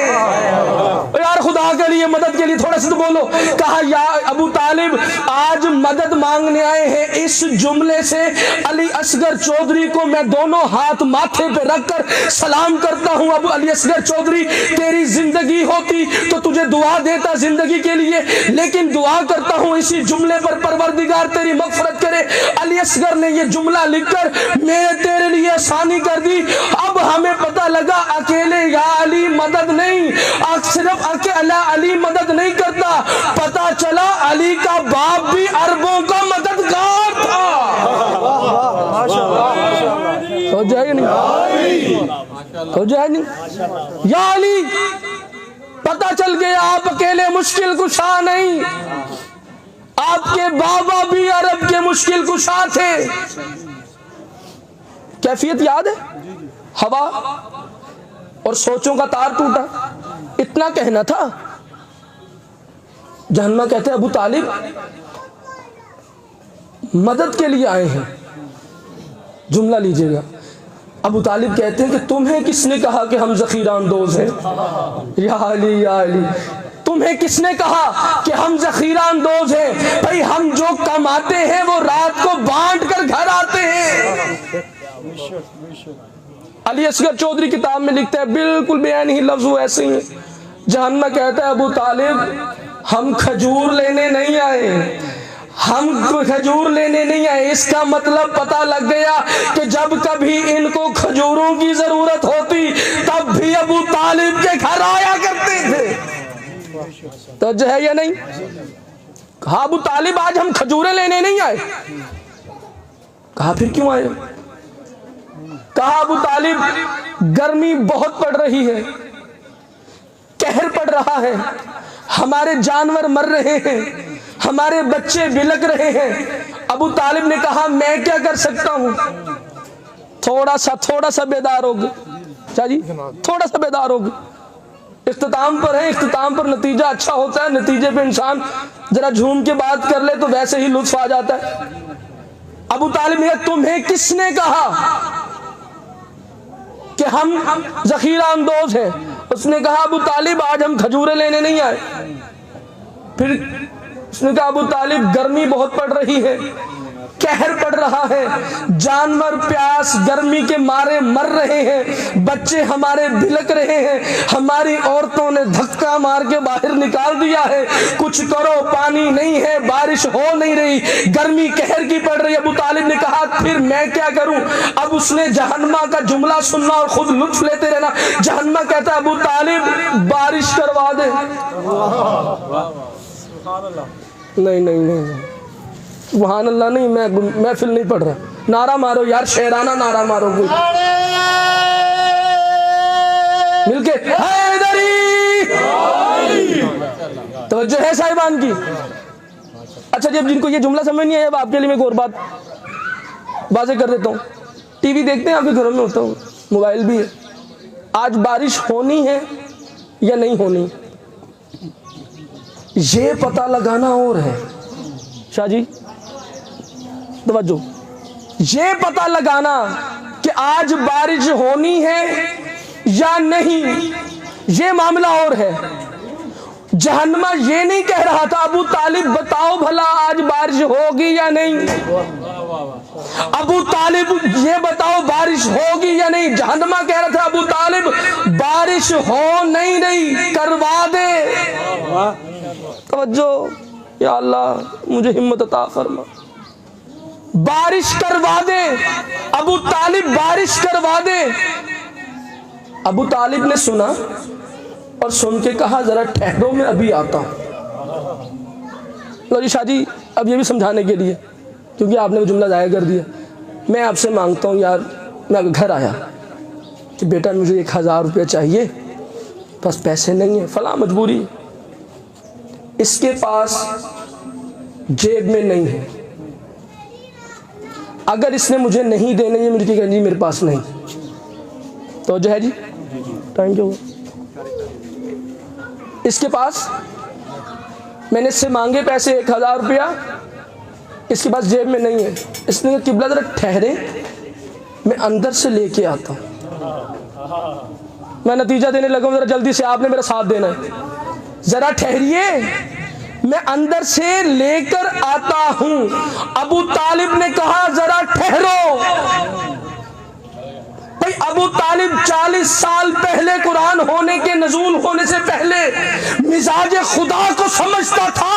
यार खुदा के लिए मदद के लिए थोड़ा सा तो बोलो। कहा, या अबू तालिब आज मदद मांगने आए हैं। इस जुमले से अली असगर चौधरी को मैं दोनों हाथ माथे पे रखकर सलाम करता हूं। अबू अली असगर चौधरी, तेरी जिंदगी होती तो तुझे दुआ देता जिंदगी के लिए, लेकिन दुआ करता हूं इसी जुमले पर परवरदिगार तेरी मगफरत करे। अली असगर ने यह जुमला लिखकर मैंने तेरे लिए आसानी कर दी। अब हमें पता लगा अकेले या अली मदद नहीं, सिर्फ अकेला अली मदद नहीं करता, पता चला अली का बाप भी अरबों का मददगार था। हो जाए नहीं, या अली पता चल गया आप अकेले मुश्किल कुशा नहीं, आपके बाबा भी अरब के मुश्किल कुशा थे। कैफियत याद है? हवा और सोचों का तार टूटा, इतना कहना था। जहन्मा कहते हैं, अबू तालिब मदद के लिए आए हैं। जुमला लीजिएगा। अबू तालिब कहते हैं कि तुम्हें किसने कहा कि हम जखीरा अंदोज हैं? या अली, तुम्हें किसने कहा कि हम जखीरा अंदोज हैं? भाई हम जो कमाते हैं वो रात को बांट कर घर आते हैं। अली असगर चौधरी किताब में लिखता है, बिल्कुल बयान ही लफ्ज ऐसे ही। जहन्मा कहता है, अबू तालिब हम खजूर लेने नहीं आए, हम खजूर लेने नहीं आए। इसका मतलब पता लग गया कि जब कभी इनको खजूरों की जरूरत होती तब भी अबू तालिब के घर आया करते थे। तो जो है या नहीं? कहा अबू तालिब आज हम खजूरें लेने नहीं आए। कहा फिर क्यों आए? कहा अबू तालिब गर्मी बहुत पड़ रही है, कहर पड़ रहा है, हमारे जानवर मर रहे हैं, हमारे बच्चे बिलक रहे हैं। अबू तालिब ने कहा मैं क्या कर सकता हूं? थोड़ा सा बेदार हो गए। अच्छा जी, थोड़ा सा बेदार हो गए। इख्तिताम पर है, इख्तिताम पर नतीजा अच्छा होता है। नतीजे पे इंसान जरा झूम के बात कर ले तो वैसे ही लुत्फ आ जाता है। अबू तालिब ने तुम्हें किसने कहा कि हम जखीरा अंदोज हैं? उसने कहा अबू तालिब आज हम खजूरें लेने नहीं आए। फिर उसने कहा अबू तालिब गर्मी बहुत पड़ रही है, कहर पड़ रहा है, जानवर प्यास गर्मी के मारे मर रहे हैं, बच्चे हमारे बिलक रहे हैं, हमारी औरतों ने धक्का मार के बाहर निकाल दिया है, कुछ करो पानी नहीं है, बारिश हो नहीं रही, गर्मी कहर की पड़ रही है। अबू तालिब ने कहा फिर मैं क्या करूं? अब उसने जहन्नमा का जुमला सुनना और खुद लुत्फ लेते रहना। जहन्नमा कहता है अबू तालिब बारिश करवा दे। नहीं नहीं नहीं, सुभान अल्लाह नहीं, मैं महफिल नहीं पढ़ रहा। नारा मारो यार, शेराना नारा मारो कोई मिलके, हैदरी। तवज्जो है साहिबान की? अच्छा जब जिनको ये जुमला समझ नहीं आया, अब आपके लिए मैं एक और बात वाज़ेह कर देता हूँ। टीवी देखते हैं, आपके घरों में होता हूँ, मोबाइल भी है। आज बारिश होनी है या नहीं होनी, ये पता लगाना और है। शाह जी तवज्जो, ये पता लगाना कि आज बारिश होनी है या नहीं, ये मामला और है। जहन्नमा ये नहीं कह रहा था अबू तालिब बताओ भला आज बारिश होगी या नहीं। अबू तालिब ये बताओ बारिश होगी या नहीं। जहन्नमा कह रहा था अबू तालिब बारिश हो नहीं रही, करवा दे। तवज्जो, या अल्लाह मुझे हिम्मत अता फरमा, बारिश करवा दे। अबू तालिब बारिश करवा दे। अबू तालिब ने सुना और सुन के कहा जरा ठहरो मैं अभी आता हूं। लो जी शाह जी, अब ये भी समझाने के लिए, क्योंकि आपने वो जुमला ज़ाया कर दिया, मैं आपसे मांगता हूं यार, मैं घर आया कि बेटा मुझे 1000 रुपया चाहिए, बस पैसे नहीं है, फला मजबूरी, इसके पास जेब में नहीं है, अगर इसने मुझे नहीं देने, ये मुझे कहें जी मेरे पास नहीं, तो जो है जी थैंक यू, इसके पास मैंने इससे मांगे पैसे 1000 रुपया, इसके पास जेब में नहीं है। इसने कहा किबला जरा ठहरे, मैं अंदर से लेके आता हूं, मैं नतीजा देने लगा हूं, जरा जल्दी से आपने मेरा साथ देना है, जरा ठहरिए मैं अंदर से लेकर आता हूं। अबू तालिब ने कहा जरा ठहरो। भाई अबू तालिब 40 साल पहले कुरान होने के नज़ूल होने से पहले मिजाज खुदा को समझता था।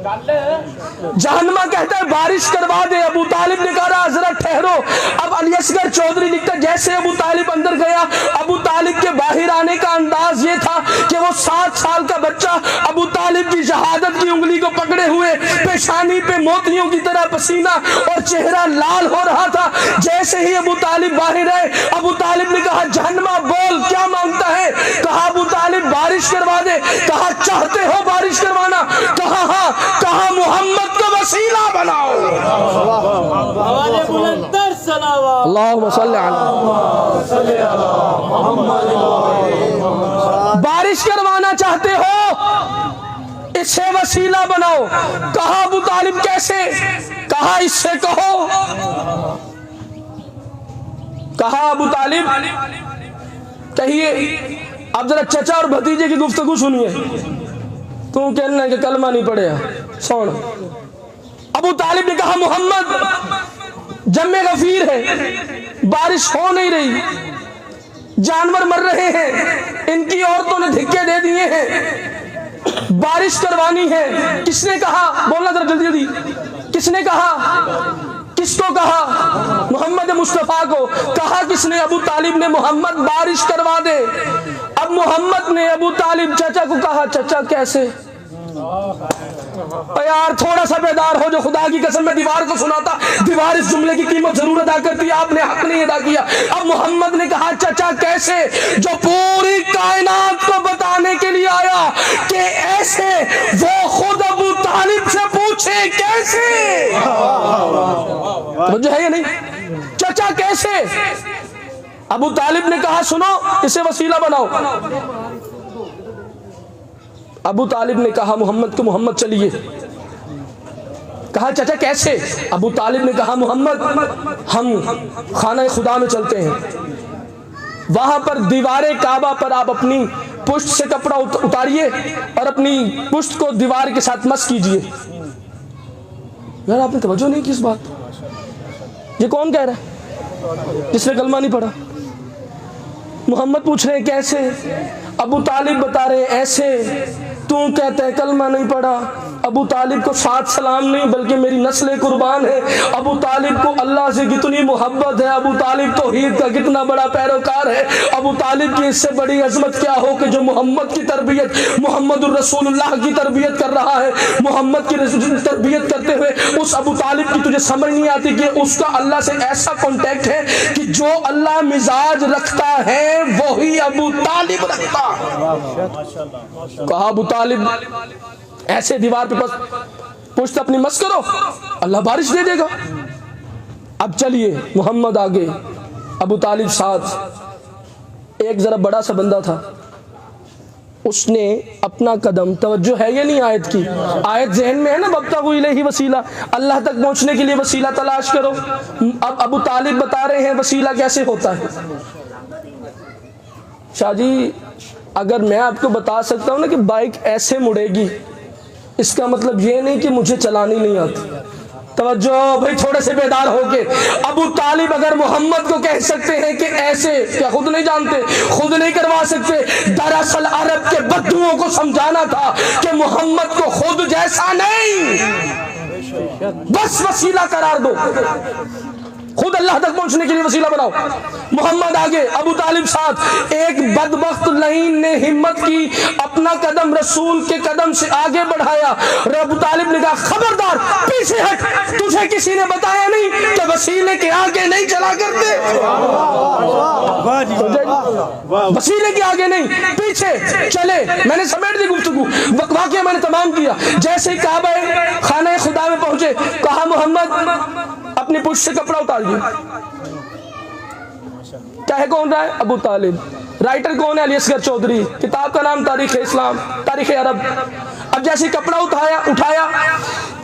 जहन्नमा कहता है बारिश करवा दे। अबू तालिब ने कहा जरा ठहरो। अब अली असगर चौधरी लिखता है जैसे अबू तालिब अंदर गया, अबू तालिब के बाहर आने का अंदाज ये था कि वो 7 साल का बच्चा अबू तालिब की शहादत की उंगली को पकड़े हुए, पेशानी पे मोतियों की तरह पसीना और चेहरा लाल हो रहा था। जैसे ही अबू तालिब बाहर आए, अबू तालिब ने कहा जहन्नमा बोल क्या मांगता है? कहा अबू तालिब बारिश करवा दे। कहा चाहते हो बारिश करवाना? कहा हाँ। कहा मोहम्मद को वसीला बनाओ। अल्लाहुम्मा सल्ली अला मुहम्मद। बारिश करवाना चाहते हो, इससे वसीला बनाओ। कहा अबू तालिब कैसे? कहा इससे कहो। कहा अबू तालिब कहिए। अब जरा चचा और भतीजे की गुफ्तगू सुनिए। तू कहना कि कलमा नहीं पढ़े, सुन। अबू तालिब ने कहा मोहम्मद जम्मे गफीर है, बारिश हो नहीं रही, जानवर मर रहे हैं, इनकी औरतों ने धिक्के दे दिए हैं, बारिश करवानी है। किसने कहा? बोलना जरा जल्दी जल्दी। किसने कहा? किसको कहा? मोहम्मद मुस्तफ़ा को कहा। किसने? अबू तालिब ने। मोहम्मद बारिश करवा दे। अब मोहम्मद ने अबू तालिब चाचा को कहा, चाचा कैसे? यार थोड़ा सा बेदार हो, जो खुदा की कसम में दीवार को सुनाता, दीवार इस जुमले की कीमत जरूर अदा करती है, आपने हक नहीं अदा किया। अब मोहम्मद ने कहा, चाचा कैसे? जो पूरी कायनात को बताने के लिए आया कि ऐसे, वो खुद अबू तालिब से पूछे कैसे? जो है या नहीं? चाचा कैसे? अबू तालिब ने कहा, सुनो इसे वसीला बनाओ। अबू तालिब ने कहा मोहम्मद को, मोहम्मद चलिए। कहा चाचा कैसे? अबू तालिब ने कहा, मोहम्मद हम खाना खुदा में चलते हैं, वहां पर दीवारे काबा पर आप अपनी पुष्ट से कपड़ा उतारिए और अपनी पुष्ट को दीवार के साथ मस कीजिए। यार आपने तवज्जो नहीं की इस बात। ये कौन कह रहा है? जिसने कलमा नहीं पढ़ा। मोहम्मद पूछ रहे हैं कैसे? अबू तालिब बता रहे हैं ऐसे। तू कहता है कलमा नहीं पढ़ा। अबू तालिब को साथ सलाम नहीं, बल्कि मेरी नस्ल कुर्बान है। अबू तालिब को अल्लाह से कितनी मोहब्बत है। अबू तालिब तौहीद का कितना बड़ा पैरोकार है। अबू तालिब की इससे बड़ी अजमत क्या हो कि जो मोहम्मद की तरबियत, मोहम्मदुर रसूलुल्लाह की तरबियत कर रहा है। मोहम्मद की तरबियत करते हुए उस अबू तालिब की तुझे समझ नहीं आती कि उसका अल्लाह से ऐसा कॉन्टेक्ट है कि जो अल्लाह मिजाज रखता है वही अबू तालिब रखता। कहा अबू तालिब ऐसे दीवार पे पुष्ट अपनी मस करो, अल्लाह बारिश दे देगा। अब चलिए मोहम्मद आगे, अबू तालिब साथ। एक जरा बड़ा सा बंदा था, उसने अपना कदम, तवज्जो है ये नहीं आयत की? आयत ज़हन में है ना, वब्तगू इलैहि वसीला, अल्लाह तक पहुंचने के लिए वसीला तलाश करो। अब अबू तालिब बता रहे हैं वसीला कैसे होता है। शाहजी अगर मैं आपको बता सकता हूं ना कि बाइक ऐसे मुड़ेगी, इसका मतलब ये नहीं कि मुझे चलानी नहीं आती। तवज्जो भाई, थोड़े से बेदार होके। अबू तालिब अगर मोहम्मद को कह सकते हैं कि ऐसे, क्या खुद नहीं जानते? खुद नहीं करवा सकते? दरअसल अरब के बद्दुओं को समझाना था कि मोहम्मद को खुद जैसा नहीं, बस वसीला करार दो, खुद अल्लाह तक पहुंचने के लिए वसीला बनाओ। मोहम्मद आगे, अबू तालिब साथ। एक बदबख्त लईन ने हिम्मत की, अपना कदम रसूल के कदम से आगे बढ़ाया। और अबू तालिब ने कहा, खबरदार पीछे हट, तुझे किसी ने बताया नहीं कि वसीले के आगे नहीं चला करते? वसीले के आगे नहीं, पीछे चले। मैंने समेट दी गुफ्तगू, वाकया मैंने तमाम किया। जैसे ही काबा खाना खुदा में पहुंचे, कहा मोहम्मद अपनी पुष्ट से कपड़ा उतार दिया। क्या है? कौन रहा है? अबू तालिब। राइटर कौन है? अली असगर चौधरी। किताब का नाम तारीख इस्लाम, तारीख अरब। अब जैसे कपड़ा उठाया,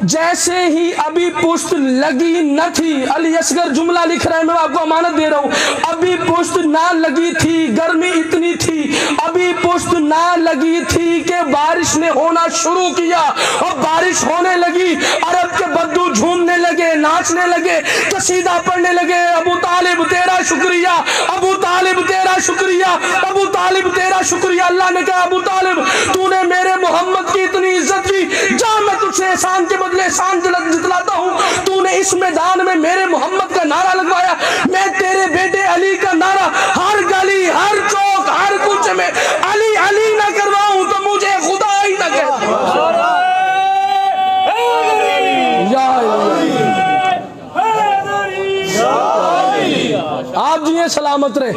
जैसे ही अभी पुष्ट लगी न थी, अली असगर जुमला लिख रहा है, मैं आपको अमानत दे रहा हूं, अभी पुष्ट ना लगी थी, गर्मी इतनी थी, अभी पुष्ट ना लगी थी कि बारिश ने होना शुरू किया। और बारिश होने लगी, अरब के बद्दू झूमने लगे, नाचने लगे, कसीदा पढ़ने लगे। अबू तालिब तेरा शुक्रिया, अबू तालिब तेरा शुक्रिया, अबू तालिब तेरा शुक्रिया। अल्लाह ने कहा, अबू तालिब तूने मेरे मोहम्मद की इतनी इज्जत की, जा मैं तुझसे एहसान के बदले एहसान जितलाता हूं। तूने इस मैदान में मेरे मोहम्मद का नारा लगवाया, मैं तेरे बेटे अली का नारा हर गली, हर चौक, हर कुछ में अली अली ना करवाऊं तो मुझे खुदा ही ना कह। आप जिए सलामत रहे।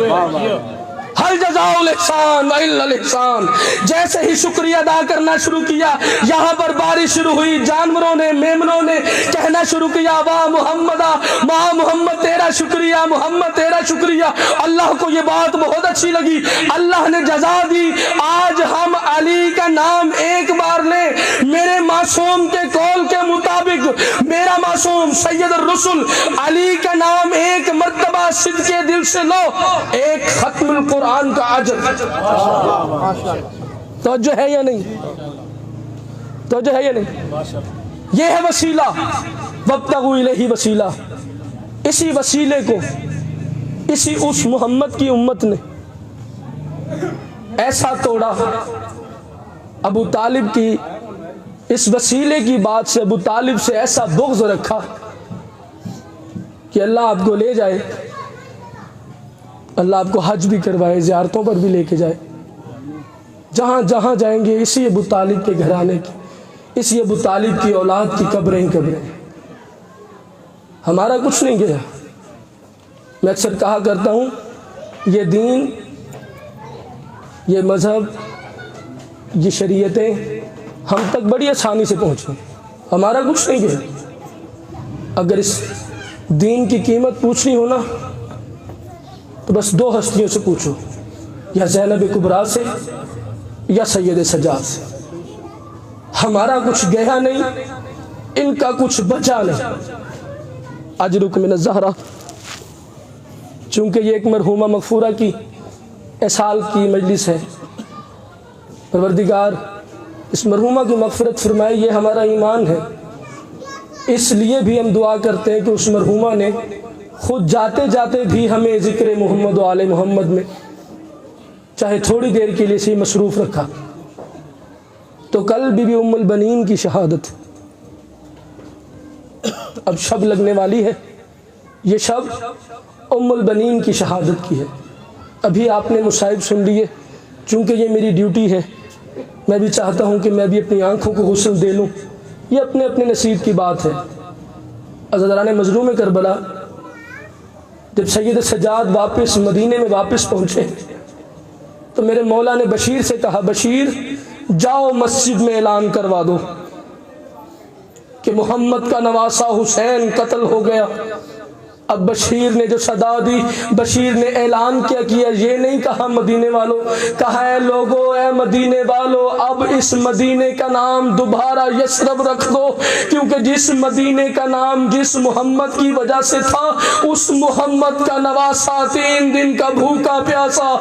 हल जज़ाउल इहसान व इल्लल इहसान। जैसे ही शुक्रिया अदा करना शुरू किया, यहाँ पर बारिश शुरू हुई। जानवरों ने, मेमनों ने कहना शुरू किया, वाह मोहम्मदा, वाह मोहम्मद तेरा शुक्रिया, मोहम्मद तेरा शुक्रिया। अल्लाह को ये बात बहुत अच्छी लगी, अल्लाह ने जजा दी। आज हम अली का नाम एक बार लें, मेरे मासूम के कौल के मुताबिक मेरा मासूम सैयद रसूल अली का नाम एक मर्तबा सिद्के दिल से लो, एक खत्मुल कुरान का अजर। तो जो है या नहीं? तो जो है या नहीं? ये है वसीला, वब्तगू इलैहि वसीला। इसी वसीले को, इसी उस मोहम्मद की उम्मत ने ऐसा तोड़ा अबू तालिब की इस वसीले की बात से अबू तालिब से ऐसा बुग़्ज़ रखा कि अल्लाह आपको ले जाए, अल्लाह आपको हज भी करवाए, ज़ियारतों पर भी लेके जाए। जहाँ जहाँ जाएंगे इसी अबू तालिब के घराने की, इसी अबू तालिब की औलाद की कब्रें ही कब्रें। हमारा कुछ नहीं गया। मैं अक्सर कहा करता हूँ, ये दीन, ये मज़हब, ये शरीयतें हम तक बड़ी आसानी से पहुँची, हमारा कुछ नहीं गया। अगर इस दीन की कीमत पूछनी हो ना तो बस दो हस्तियों से पूछो, या ज़ैनब कुबरा से या सैयद सज्जाद से। हमारा कुछ गया नहीं, इनका कुछ बचा नहीं। अजरुक मिन ज़हरा, चूँकि ये एक मरहूमा मगफूरा की एसाल की मजलिस है, परवरदिगार इस मरहूमा की मग़फ़िरत फरमाए, ये हमारा ईमान है। इसलिए भी हम दुआ करते हैं कि उस मरहूमा ने खुद जाते जाते भी हमें ज़िक्र मोहम्मद व आले मोहम्मद में चाहे थोड़ी देर के लिए से मसरूफ़ रखा। तो कल बीबी उम्मुल बनीन की शहादत अब शब लगने वाली है। ये शब उम्मुल बनीन की शहादत की है। अभी आपने मुसाइब सुन लिए, चूँकि ये मेरी ड्यूटी है, मैं भी चाहता हूँ कि मैं भी अपनी आँखों को गुस्ल दे लूँ। ये अपने अपने नसीब की बात है। अज़ादाराने मज़लूम करबला जब सैयद सज्जाद वापस मदीने में वापस पहुँचे तो मेरे मौला ने बशीर से कहा, बशीर जाओ मस्जिद में ऐलान करवा दो कि मोहम्मद का नवासा हुसैन कत्ल हो गया। अब बशीर ने जो सदा दी, बशीर ने ऐलान क्या किया, ये नहीं कहा मदीने वालों, कहा है लोगो ए मदीने वालों, अब इस मदीने का नाम दोबारा यसरब रख दो, क्योंकि जिस मदीने का नाम जिस मोहम्मद की वजह से था, उस मोहम्मद का नवासा 3 दिन का भूखा प्यासा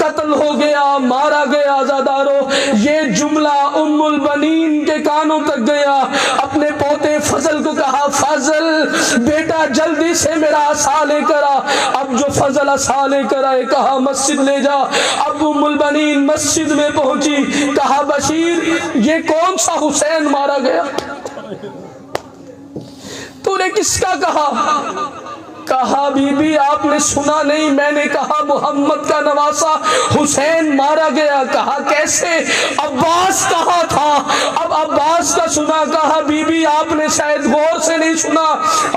कत्ल हो गया, मारा गया। आज़ादारो, ये जुमला उम्मुल बनीन के कानों तक गया। अपने पोते फजल को कहा, फजल बेटा जल्दी से मेरा असा लेकर आ। अब जो फजल असा लेकर आए, कहा मस्जिद ले जा। अब उम्मुल बनीन मस्जिद में पहुंची, कहा बशीर ये कौन सा हुसैन मारा गया, तूने किसका कहा? कहा बीबी आपने सुना नहीं, मैंने कहा मोहम्मद का नवासा हुसैन मारा गया। कहा कैसे? अब्बास कहा था। अब अब्बास का सुना। कहा बीबी आपने शायद गौर से नहीं सुना,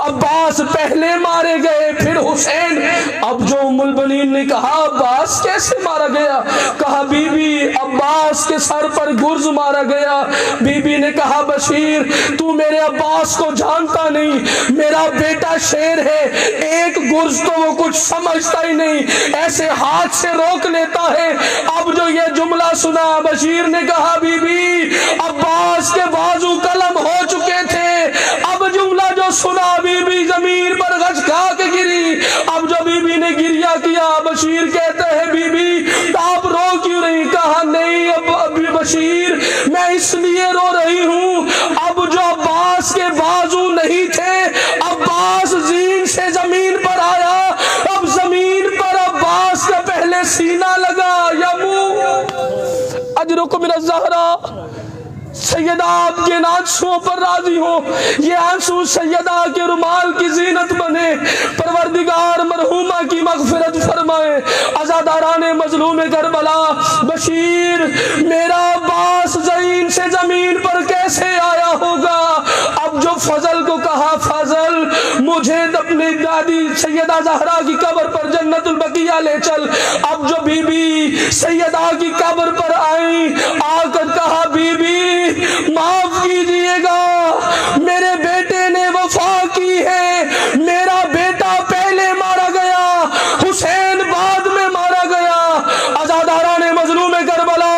अब्बास पहले मारे गए फिर हुसैन। अब जो उम्मुल बनीन ने कहा अब्बास कैसे मारा गया? कहा बीबी अब्बास के सर पर गुर्ज मारा गया। बीबी ने कहा बशीर तू मेरे अब्बास को जानता नहीं, मेरा बेटा शेर है, एक गुर्ज तो वो कुछ समझता ही नहीं, ऐसे हाथ से रोक लेता है। अब जो ये जुमला सुना, बशीर ने कहा बीबी अब्बास के बाजू कलम हो चुके थे। अब जुमला जो सुना, बीबी जमीन पर गज खा के गिरी। अब जो बीबी ने गिरिया किया, बशीर कहते हैं बीबी आप रो क्यों रही? कहा नहीं अब बशीर मैं इसलिए रो रही हूँ, अब जो अब्बास के बाजू नहीं थे, अब्बास जीन से जमीन पर आया, अब जमीन पर अब्बास का पहले सीना लगा या मुंह। अजरुक मिन ज़हरा, सैयदा आपके आंसुओं पर राजी हो, ये आंसू सैयदा के रुमाल की जीनत बने। परवरदिगार मरहूमा की मगफिरत फरमाए। अज़ादाराने मजलूम करबला, बशीर मेरा अब्बास ज़मीन से जमीन पर कैसे आया होगा? अब जो फजल को कहा फजल मुझे अपनी दादी सैयदा ज़हरा की कब्र पर जन्नतुल बकिया ले चल। अब जो बीबी सैयदा की कब्र पर आई, आकर कहा बीबी माफ कीजिएगा, मेरे बेटे ने वफा की है, मेरा बेटा पहले मारा गया, हुसैन बाद में मारा गया। अज़ादाराने मजलूम करबला,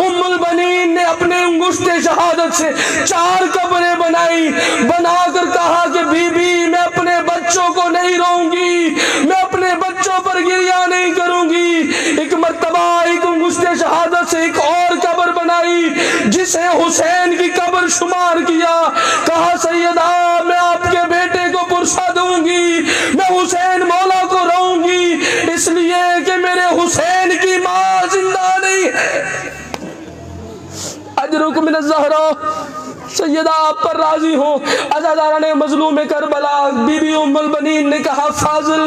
उम्मुल बनीन ने अपने अंगुश्ते शहादत से 4 कब्रें बनाई, बनाकर कहा कि बीबी मैं अपने बच्चों को नहीं रोऊंगी, मैं अपने बच्चों पर गिरिया नहीं करूंगी। एक मर्तबा एक अंगुश्ते शहादत से एक और कब्र बनाई, जिसे हुसैन की कब्र शुमार किया। कहा सैयदा मैं आपके बेटे को पुरसा दूंगी, मैं हुसैन मौला को रोऊंगी, इसलिए कि मेरे हुसैन की मां जिंदा नहीं है। अजरुक मिन ज़हरा, सैयदा आप पर राजी हो। अज़ादारा ने मजलूम करबला बीबी उम्मुल बनीन ने कहा फाजिल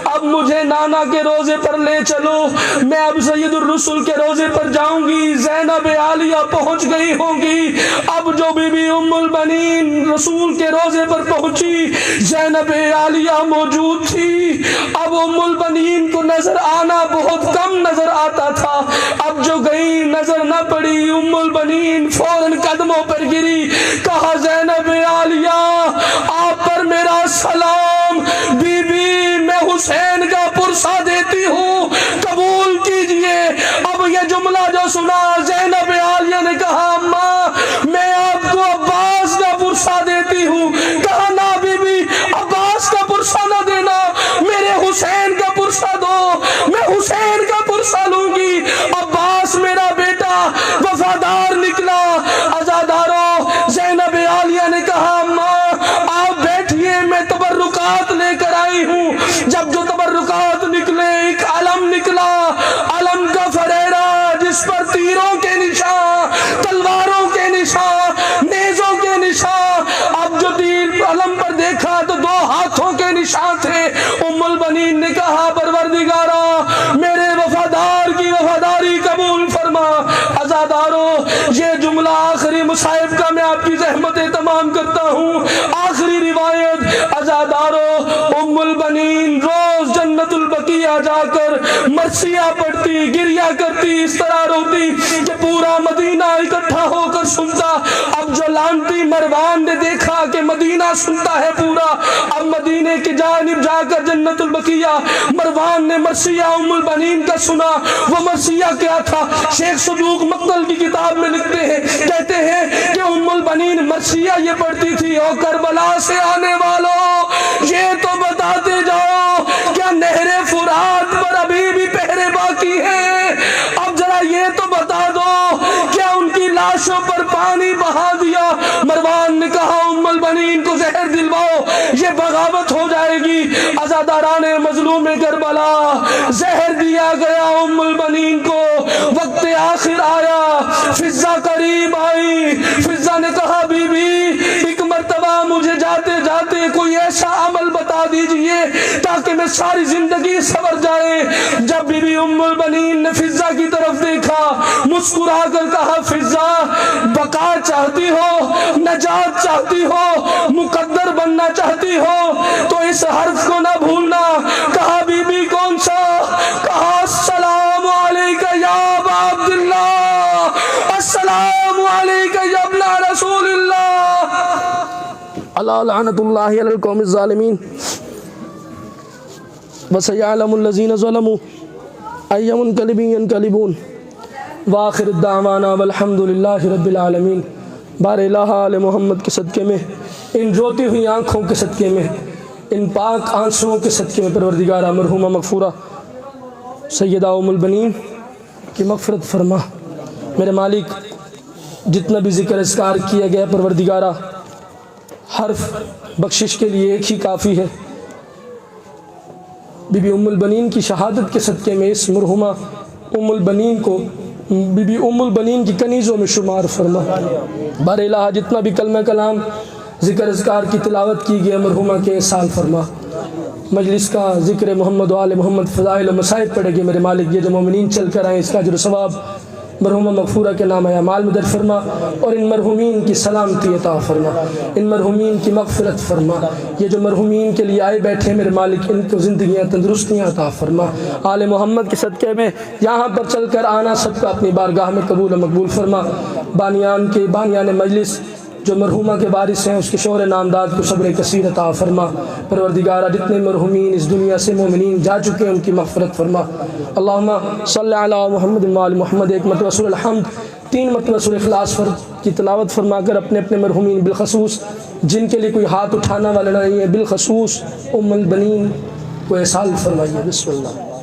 अब मुझे नाना के रोजे पर ले चलो, मैं अब सैयदुर रसूल के रोजे पर जाऊंगी। ज़ैनब आलिया पहुंच गई होंगी। अब जो बीबी उम्मुल बनीन रसूल के रोजे पर पहुंची, ज़ैनब आलिया मौजूद थी। अब उम्मुल बनीन को नजर आना बहुत कम नजर आता था। अब जो गई नजर न पड़ी, उम्मुल बनीन फौरन कदमों पर गिरी, कहा ज़ैनब आलिया आप पर मेरा सलाम, बीबी मैं हुसैन का पुरसा देती हूँ, कबूल कीजिए। अब ये जुमला जो सुना, ज़ैनब आलिया ने कहा अम्मा मैं आपको अब्बास का पुरसा देती हूँ। कहा ना बीबी, अब्बास का पुरसा ना देना, मेरे हुसैन का पुरसा दो, मैं हुसैन का पुरसा लूंगी। अब्बास मेरा बेटा वफादार निकला। अज़ादारों, ज़ैनब आलिया ने कहा अम्मा आप बैठिए, मैं तबर्रुकात लेकर आई हूँ। जब जो तबर्रुकात निकले, एक अलम निकला, अलम का फरेरा जिस पर तीरों के निशान, तलवारों के निशान, नेजों के निशान। अब जो तीर अलम पर देखा तो दो हाथों के निशान थे। उम्मुल बनीन ने कहा परवरदिगारा मेरे वफादार की वफादारी कबूल फरमा। अज़ादारों, ये जुमला आखिरी मुसाहिब का मैं आपकी ज़हमतें तमाम करता हूँ। आखिरी रिवायत, अज़ादारों उम्मुल बनीन रोज जन्नतुल बकिया जाकर मरसिया पढ़ती, गिरिया करती, इस तरह रोती कि पूरा मदीना इकट्ठा होकर सुनता। अब जो लानती मरवान ने देखा कि मदीना सुनता है पूरा, अब मदीने की जानिब जाकर जन्नतुल बकिया मरवान ने मरसिया उम्मुल बनीन का सुना। वो मरसिया क्या था? शेख सदूक मक्तल की किताब में लिखते हैं, कहते हैं कि उम्मुल बनीन मरसिया ये पढ़ती थी, और करबला से आने वालों ये तो बताते जाओ क्या नहरे फुरात पर अभी भी पहरे बाकी हैं? अब जरा ये तो बता दो क्या उनकी लाशों पर पानी बहा दिया? मरवान ने कहा उम्मुल बनीन को जहर दिलवाओ, ये बगावत हो जाएगी। अज़ादारान मजलूम करबला जहर दिया गया उम्मुल बनीन को। वक्त आखिर आया, फिजा करीब आई। फिजा ने कहा बीबी एक मर्तबा मुझे जाते जाते कोई ऐसा अमल बता दीजिए ताकि मैं सारी जिंदगी सवर जाए। जब बीबी उम्मुल बनीन ने फिजा की तरफ देखा, मुस्कुरा कर कहा फिजा बका चाहती हो, नजात चाहती हो, मुकद्दर बनना चाहती हो तो इस हर्फ को ना भूलना। कहा बीबी कौन सा? कहा अस्सलामु अलैका या अबा अब्दुल्लाह, अस्सलामु अलैका या इब्ना रसूलिल्लाह, अला लअनतुल्लाहि अलल कौमिज़ ज़ालिमीन व सयअलमुल लज़ीना ज़लमू अय्युमुनक़लिबिन यनक़लिबून व आखिर दावाना वल्हम्दुलिल्लाहि रब्बिल आलमीन। बारइलाहा आले मोहम्मद के सदक़े में, इन रोती हुई आँखों के सदक़े में, इन पाक आंसुओं के सदक़े में परवरदिगारा मरहूमा मग़फ़ूरा सैयदा उम्मुल बनीन की मग़फ़िरत फरमा। मेरे मालिक जितना भी ज़िक्र इज़कार किया गया परवरदिगारा हर्फ बख्शिश के लिए एक ही काफ़ी है। बीबी उम्मुल बनीन की शहादत के सदक़े में इस मरहूमा उम्मुल बनीन को बीबी उम्मुल बनीन की कनीज़ों में शुमार फरमा। बारइलाहा जितना भी कलमा कलाम ज़िक्र इज़कार की तिलावत की गई मरहूमा के साल फरमा। मजलिस का ज़िक्र मोहम्मद व आले मोहम्मद फ़ज़ाइल व मसाइब पढ़ेंगे मेरे मालिक। ये जो मोमिनीन चल कर आए इसका जो सवाब मरहूमा मग़फ़ूरा के नाम है अमाल में दर फरमा, और इन मरहूमीन की सलामती अता फरमा, इन मरहूमीन की मग़फ़िरत फरमा। ये जो मरहूमीन के लिए आए बैठे मेरे मालिक इनको ज़िंदगियाँ तंदुरुस्तियाँ अता फरमा। आले मोहम्मद के सदक़े में यहाँ पर चल कर आना सबका अपनी बारगाह में कबूल व मकबूल फरमा। बानियान मजलिस जो मरहूमा के वारिस हैं उसके शोहर नामदाद को सब्र कसीर अता फरमा। परवरदिगारा जितने मरहूमीन इस दुनिया से मोमिनीन जा चुके हैं उनकी मग़फ़िरत फरमा। अल्लाहुम्मा सल्लि अला मुहम्मद व आलि मुहम्मद। एक मरतबा सूरह हम्द, 3 मरतबा सूरह इख़लास की तिलावत फरमा कर अपने अपने मरहूमीन बिलखसूस जिनके लिए कोई हाथ उठाना वाला नहीं है, बिलखसूस उम्मुल बनीन को एहसास फरमाइए। बिस्मिल्लाह।